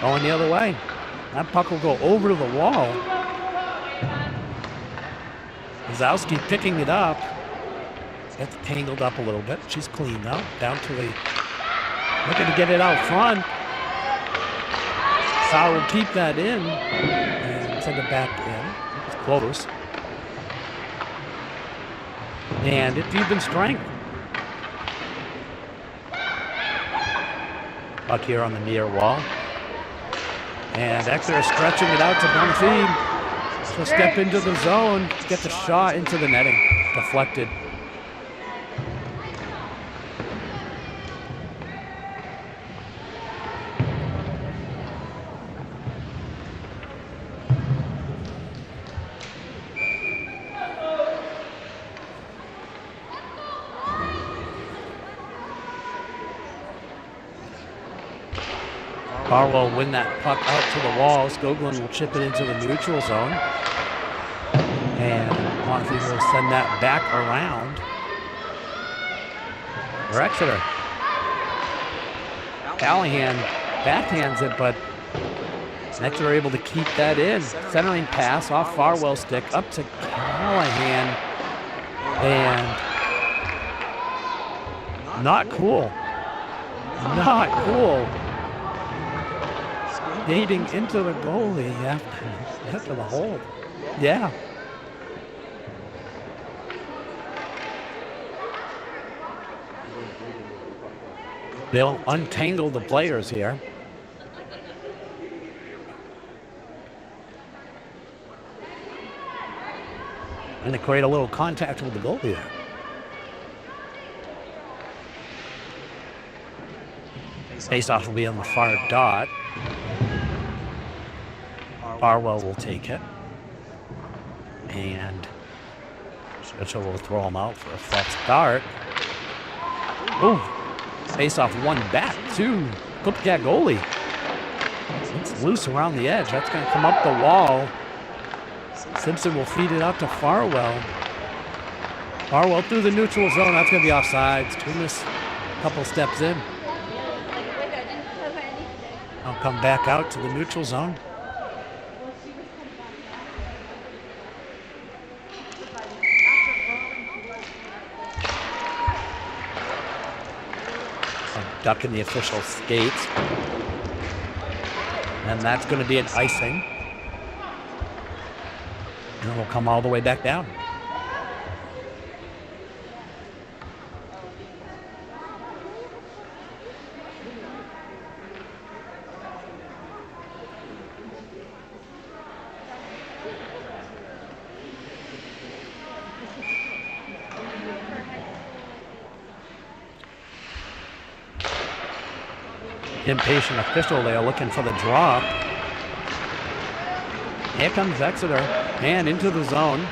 going the other way. That puck will go over to the wall. Kozowski picking it up. Gets tangled up a little bit. She's clean now. Down to the, looking to get it out front. Sauer will keep that in and send it back in. close. And it's even strength. Puck here on the near wall. And Exeter stretching it out to Bonfim. She'll step into the zone, get the shot into the netting. Deflected. Barlow will win that puck out to the wall. Skoglund will chip it into the neutral zone. And Monty will send that back around for Exeter. Callahan backhands it, but Exeter are able to keep that in. Centering pass off Farwell's stick up to Callahan. And not cool. Not cool. Skating into the goalie after the hold. Yeah. They'll untangle the players here. And they create a little contact with the goalie there. Face-off will be on the far dot. Farwell will take it. And Mitchell will throw him out for a false start. Ooh. Face-off one back to Clipcat goalie. It's loose around the edge. That's going to come up the wall. Simpson will feed it out to Farwell. Farwell through the neutral zone. That's going to be offsides. Tunis a couple steps in. I'll come back out to the neutral zone. Ducking the official skates. And that's going to be an icing. And we'll come all the way back down. Impatient official there looking for the drop. Here comes Exeter, and into the zone.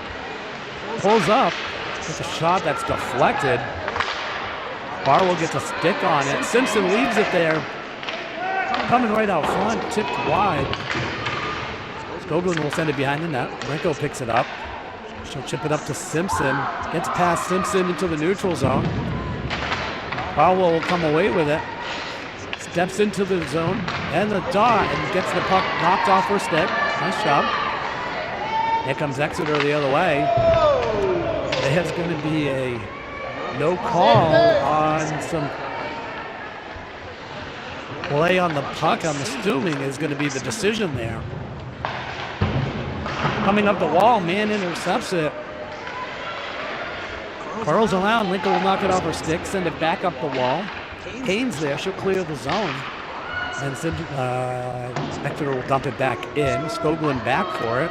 Pulls up with a shot that's deflected. Barlow gets a stick on it. Simpson leaves it there. Coming right out front, tipped wide. Skoglund will send it behind the net. Brinko picks it up. She'll chip it up to Simpson. Gets past Simpson into the neutral zone. Barlow will come away with it. Steps into the zone and the dot and gets the puck knocked off her stick. Nice job. Here comes Exeter the other way. There's going to be a no call on some play on the puck. I'm assuming is going to be the decision there. Coming up the wall, man intercepts it. Curls around, Lincoln will knock it off her stick, send it back up the wall. Haynes there, she'll clear the zone. And Exeter will dump it back in. Skoglund back for it.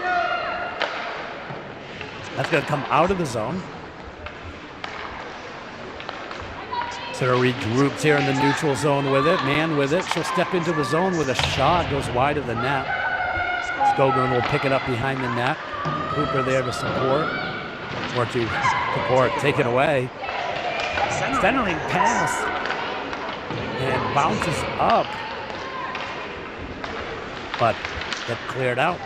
That's going to come out of the zone. Exeter regroups here in the neutral zone with it. Man with it. She'll step into the zone with a shot. Goes wide of the net. Skoglund will pick it up behind the net. Cooper there to support. Or to support. Take it away. Centering pass. And bounces up, but get cleared out.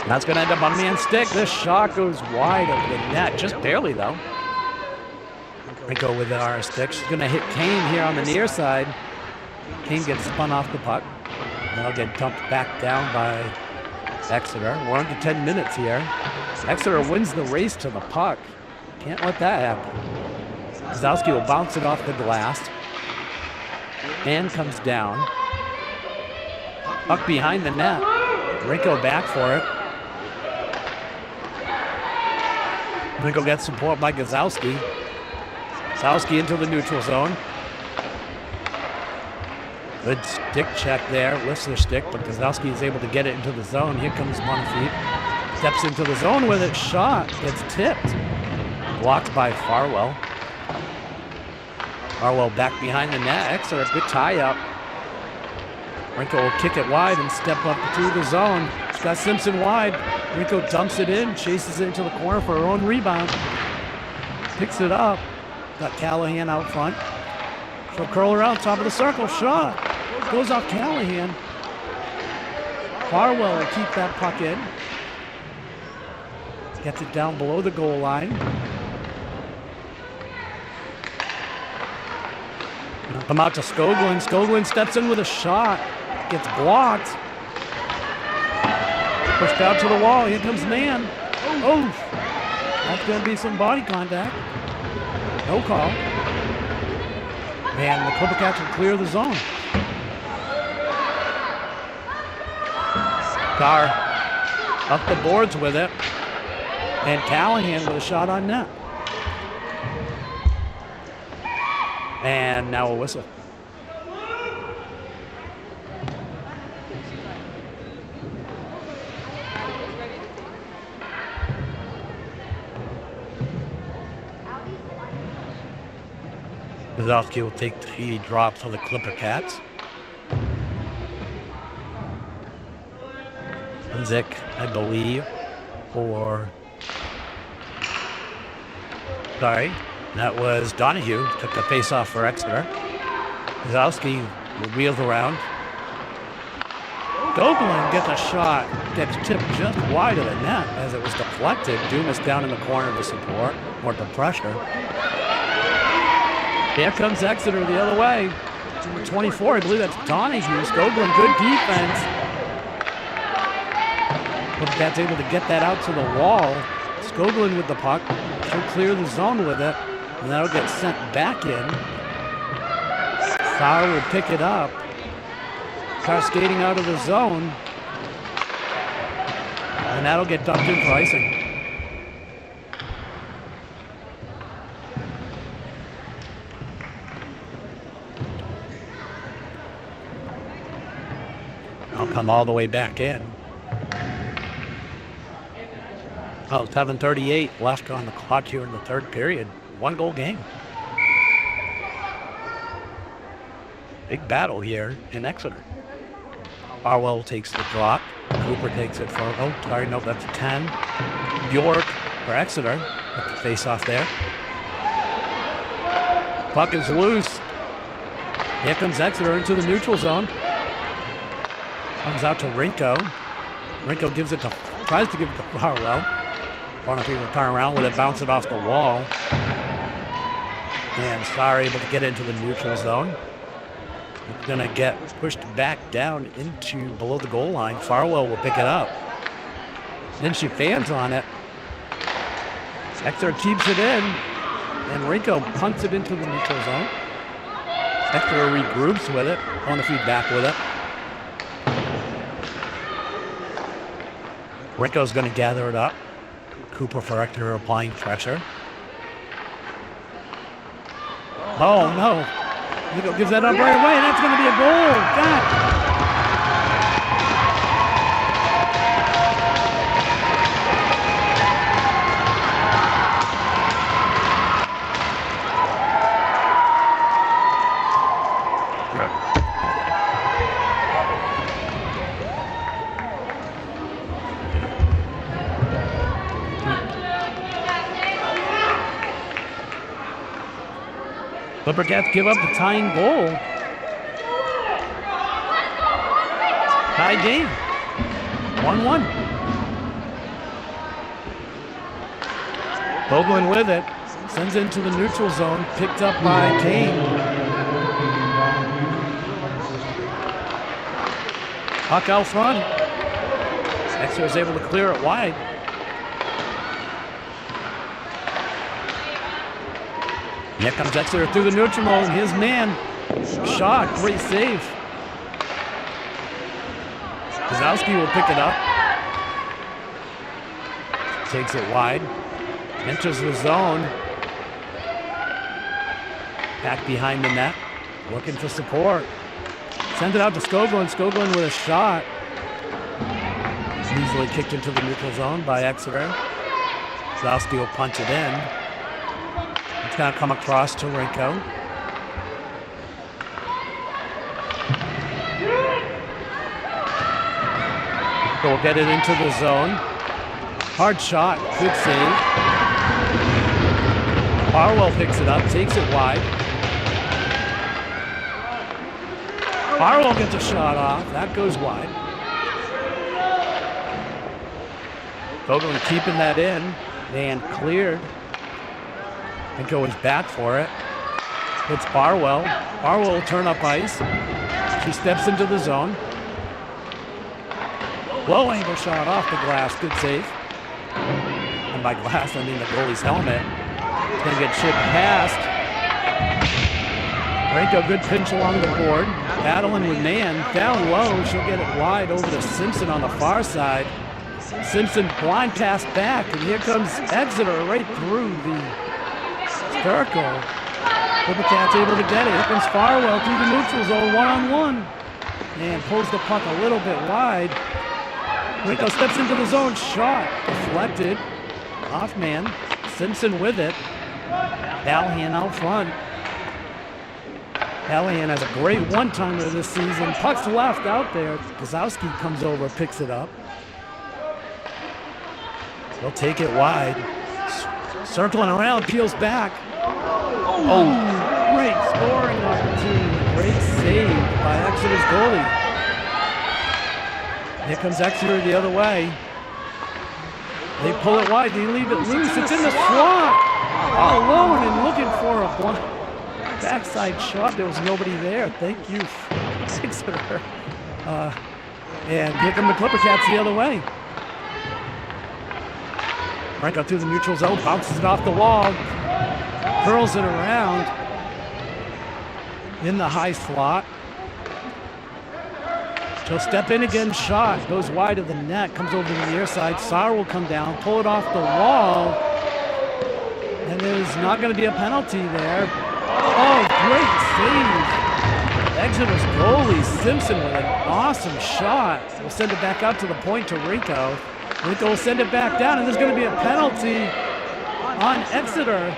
And that's going to end up on man's stick. This shot goes wide of the net, just barely though. Rico with our stick. She's going to hit Kane here on the near side. Kane gets spun off the puck. And that'll get dumped back down by Exeter. We're under 10 minutes here. Exeter wins the race to the puck. Can't let that happen. Zowski will bounce it off the glass. and comes down. Puck behind the net. Rinko back for it. Rinko gets support by Gazowski. Gazowski into the neutral zone. Good stick check there. Lifts the stick, but Gazowski is able to get it into the zone. Here comes Bonifeet. Steps into the zone with it. Shot. Gets tipped. Blocked by Farwell. Farwell back behind the net. Exeter, good tie-up. Rinko will kick it wide and step up to the zone. She's got Simpson wide. Rinko dumps it in, chases it into the corner for her own rebound. Picks it up. Got Callahan out front. She'll curl around top of the circle. Shot. Goes off Callahan. Farwell will keep that puck in. Gets it down below the goal line. Come out to Skoglund. Skoglund steps in with a shot. Gets blocked. Pushed out to the wall. Here comes man. Oh, that's going to be some body contact. No call. And the Clippercats will clear the zone. Carr up the boards with it. And Callahan with a shot on net. And now a whistle. Gazowski will take 3 drops for the Clippercats. Zick, I believe, that was Donahue. Took the face-off for Exeter. Gazowski wheels around. Skoglund gets a shot. Gets tipped just wide of the net as it was deflected. Dumas down in the corner to support, or to pressure. Here comes Exeter the other way. Number 24, I believe that's Donahue. Skoglund, good defense. Clippercats able to get that out to the wall. Skoglund with the puck. She'll clear the zone with it. And that'll get sent back in. Sauer will pick it up. Carr skating out of the zone. And that'll get dumped in for icing. I'll come all the way back in. 7:38 left on the clock here in the third period. 1-goal game. Big battle here in Exeter. Farwell takes the drop. Cooper takes it for, that's a 10. York for Exeter. Got the face off there. Puck is loose. Here comes Exeter into the neutral zone. Comes out to Rinko. Rinko tries to give it to Farwell. Bonifeet will turn around with it, bounce it off the wall. And Sauer able to get into the neutral zone. It's going to get pushed back down into below the goal line. Farwell will pick it up. Then she fans on it. Exeter keeps it in. And Rinko punts it into the neutral zone. Exeter regroups with it. Bonifeet back with it. Rinko's going to gather it up. Cooper for Exeter applying pressure. Oh, no. Rinko gives that up right away, and that's going to be a goal. God. Clippercats give up the tying goal. Tie game. 1-1. Skoglund with it. Sends it into the neutral zone. Picked up by Kane. Puck out front. Exeter is able to clear it wide. Here comes Exeter through the neutral zone. His man Shot, great save. Kozowski will pick it up. Takes it wide. Enters the zone. Back behind the net. Looking for support. Send it out to Skoglund. Skoglund with a shot. Easily kicked into the neutral zone by Exeter. Kozowski will punch it in. It's going to come across to Rinko. We'll get it into the zone. Hard shot, good save. Barwell picks it up, takes it wide. Barwell gets a shot off, that goes wide. Skoglund keeping that in, and cleared. Rinko is back for it. It's Barwell. Barwell will turn up ice. She steps into the zone. Low angle shot off the glass, good save. And by glass, I mean the goalie's helmet. It's going to get chipped past. Rinko, good pinch along the board. Battling with man, down low. She'll get it wide over to Simpson on the far side. Simpson blind pass back, and here comes Exeter right through the circle. River-Portsmouth able to get it. Here comes Farwell through the neutral zone, one-on-one. And pulls the puck a little bit wide. Rinko steps into the zone, shot, deflected, off man, Simpson with it, Callahan out front. Callahan has a great one-timer this season, puck's left out there, Kozowski comes over, picks it up. He'll take it wide, circling around, peels back. Oh, great scoring opportunity, great save by Exeter's goalie. Here comes Exeter the other way. They pull it wide, they leave it loose, it's in the slot! Alone and looking for a backside shot, there was nobody there. Thank you, Exeter. And here come the Clipper-Cats the other way. Rinko through the neutral zone, bounces it off the wall, curls it around in the high slot. She'll step in again, shot, goes wide of the net, comes over to the near side. Saar will come down, pull it off the wall, and there's not going to be a penalty there. Oh, great save. Exeter's goalie, Simpson, with an awesome shot. We'll send it back out to the point to Rinko. Rinko will send it back down, and there's going to be a penalty on Exeter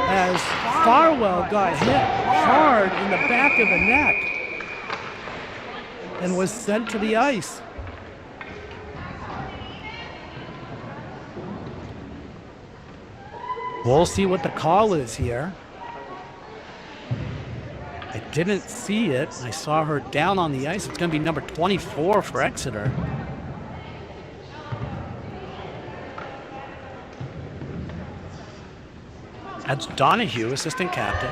as Farwell got hit hard in the back of the neck and was sent to the ice. We'll see what the call is here. I didn't see it. I saw her down on the ice. It's going to be number 24 for Exeter. That's Donahue, assistant captain.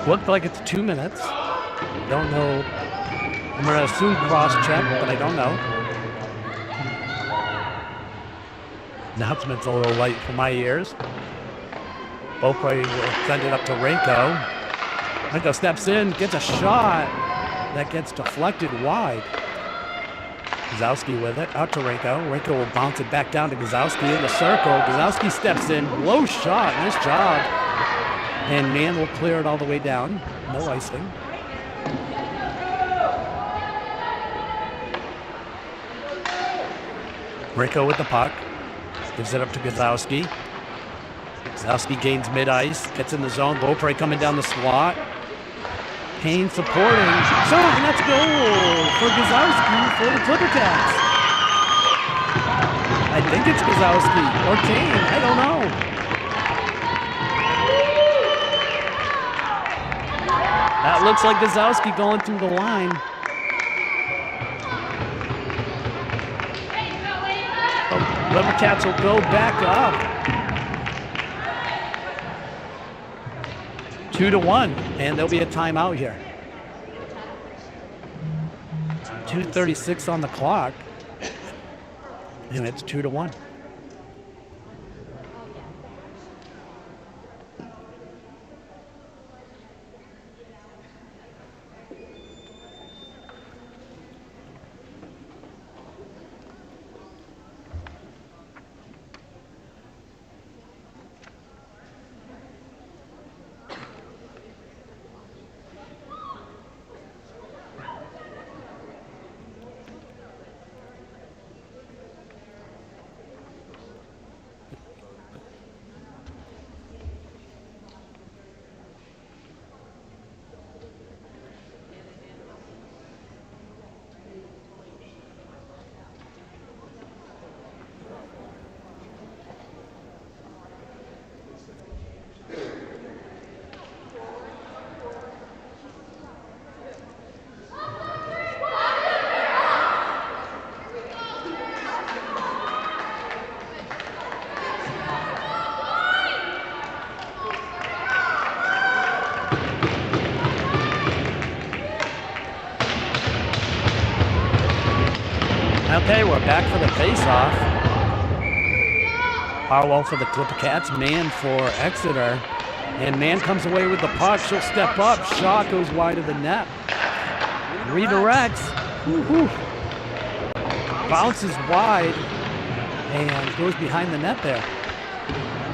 Looked like it's 2 minutes. Don't know. I'm going to assume cross-check, but I don't know. Announcement's a little light for my ears. Beaupre will send it up to Rinko. Rinko steps in, gets a shot. That gets deflected wide. Kozowski with it, out to Rinko. Rinko will bounce it back down to Kozowski in the circle. Kozowski steps in, low shot, nice job. And Mann will clear it all the way down. No icing. Rinko with the puck. Gives it up to Kozowski. Kozowski gains mid-ice, gets in the zone. Beaupre coming down the slot. Payne supporting. Shot, and that's goal for Kozowski for the Clipper-Cats. I think it's Kozowski or Payne, I don't know. That looks like Kozowski going through the line. River-Cats will go back up. 2-1, and there'll be a timeout here. 2:36 on the clock, and it's 2-1. Okay, we're back for the face-off. Harwell for the Clipper Cats, man for Exeter. And man comes away with the puck. She'll step up. Shot goes wide of the net. Redirects. Woo-hoo. Bounces wide and goes behind the net there.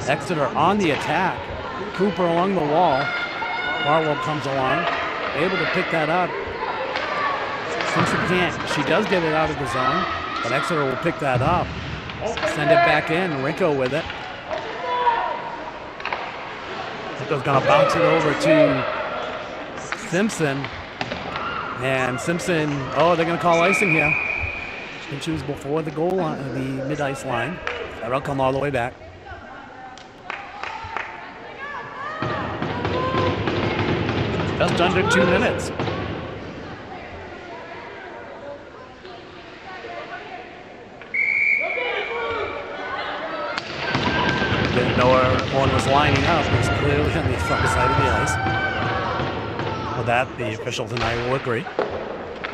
Exeter on the attack. Cooper along the wall. Harwell comes along, able to pick that up. Simpson can't. She does get it out of the zone, but Exeter will pick that up. Send it back in. Rinko with it. Rinko's going to bounce it over to Simpson. And Simpson, oh, they're going to call icing here. And she was before the goal line, the mid-ice line. That'll come all the way back. Just under 2 minutes. Didn't know where one was lining up. It was clearly on the far side of the ice. With that, the official tonight will agree.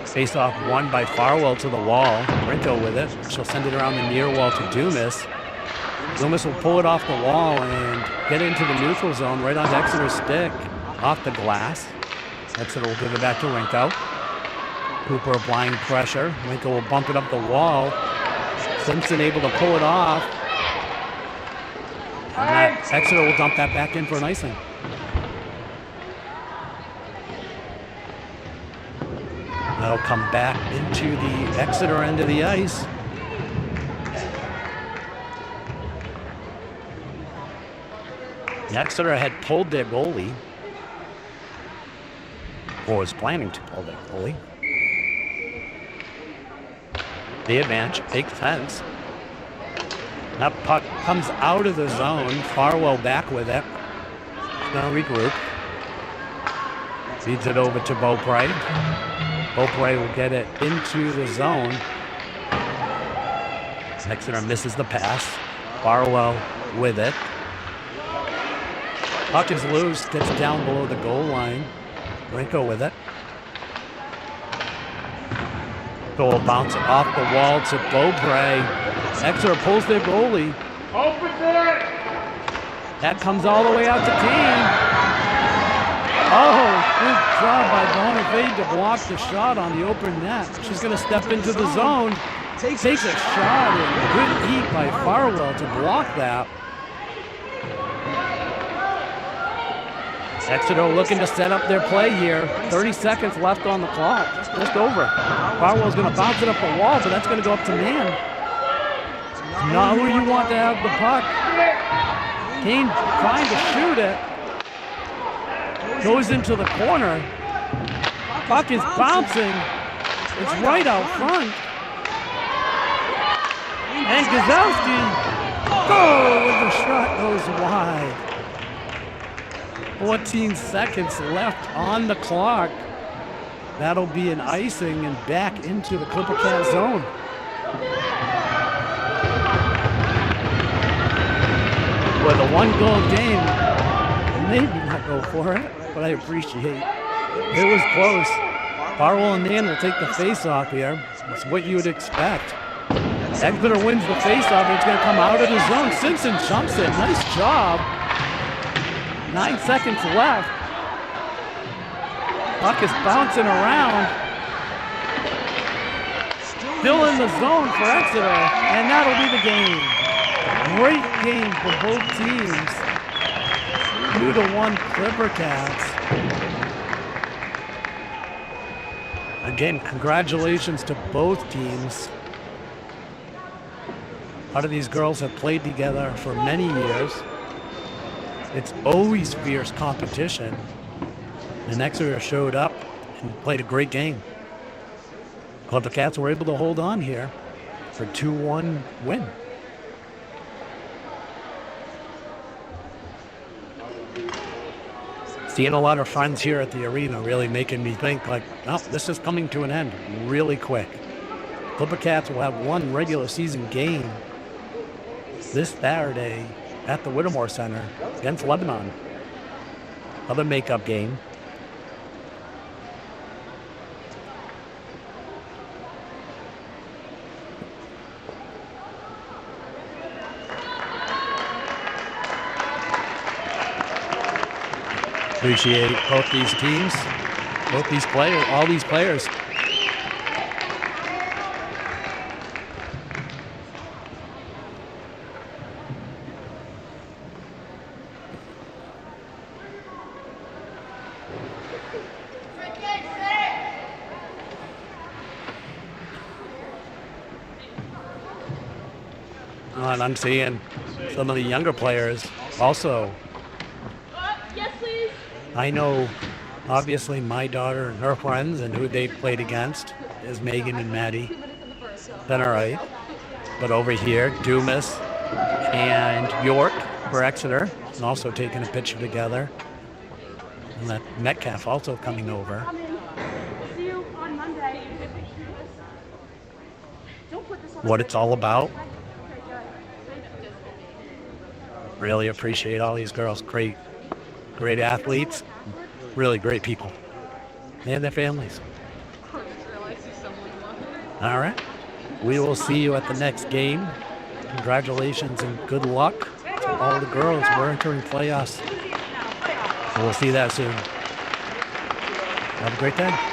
Face-off won by Farwell to the wall. Rinko with it. She'll send it around the near wall to Dumas. Dumas will pull it off the wall and get into the neutral zone right onto Exeter's stick. Off the glass. Exeter will give it back to Rinko. Cooper applying pressure. Rinko will bump it up the wall. Simpson able to pull it off. And Exeter will dump that back in for an icing. That'll come back into the Exeter end of the ice. Exeter had pulled their goalie, or was planning to pull their goalie. The advantage, big fence. That puck comes out of the zone. Farwell back with it. Going to regroup. Feeds it over to Beaupre. Beaupre will get it into the zone. Exeter misses the pass. Farwell with it. Puck is loose, gets down below the goal line. Rinko with it. Goal bounce off the wall to Beaupre. Exeter pulls their goalie. That comes all the way out to Kane. Oh, good job by Bonifade to block the shot on the open net. She's going to step into the zone. Takes a shot and good heat by Farwell to block that. Exeter looking to set up their play here. 30 seconds left on the clock. Just over. Farwell's going to bounce it up the wall, but that's going to go up to man. Not where you want to have the puck. Kane trying to shoot it. Goes into the corner. Puck is bouncing. It's right out front. And Gazowski. Oh, and the shot goes wide. 14 seconds left on the clock. That'll be an icing and back into the Clipper Cat zone. With a one-goal game, maybe not go for it, but I appreciate it. It was close. Farwell and Nan will take the face-off here. That's what you would expect. Exeter wins the face-off, and it's going to come out of the zone. Simpson jumps it. Nice job. 9 seconds left. Puck is bouncing around. Still in the zone for Exeter, and that'll be the game. Great game for both teams. 2-1 Clipper Cats. Again, congratulations to both teams. A lot of these girls have played together for many years. It's always fierce competition. And Exeter showed up and played a great game. Clipper Cats were able to hold on here for a 2-1 win. Seeing a lot of friends here at the arena really making me think like, oh, this is coming to an end really quick. Clipper Cats will have one regular season game this Saturday at the Whittemore Center against Lebanon. Another makeup game. Appreciate both these teams, both these players, all these players. And I'm seeing some of the younger players also. Yes, please. I know, obviously, my daughter and her friends and who they've played against is Megan and Maddie. Been all right. But over here, Dumas and York for Exeter, and also taking a picture together. And that Metcalf also coming over. See you on Monday. Don't put this on. What it's all about. Really appreciate all these girls. Great athletes. Really great people. And their families. All right. We will see you at the next game. Congratulations and good luck to all the girls. We're entering playoffs. So we'll see that soon. Have a great day.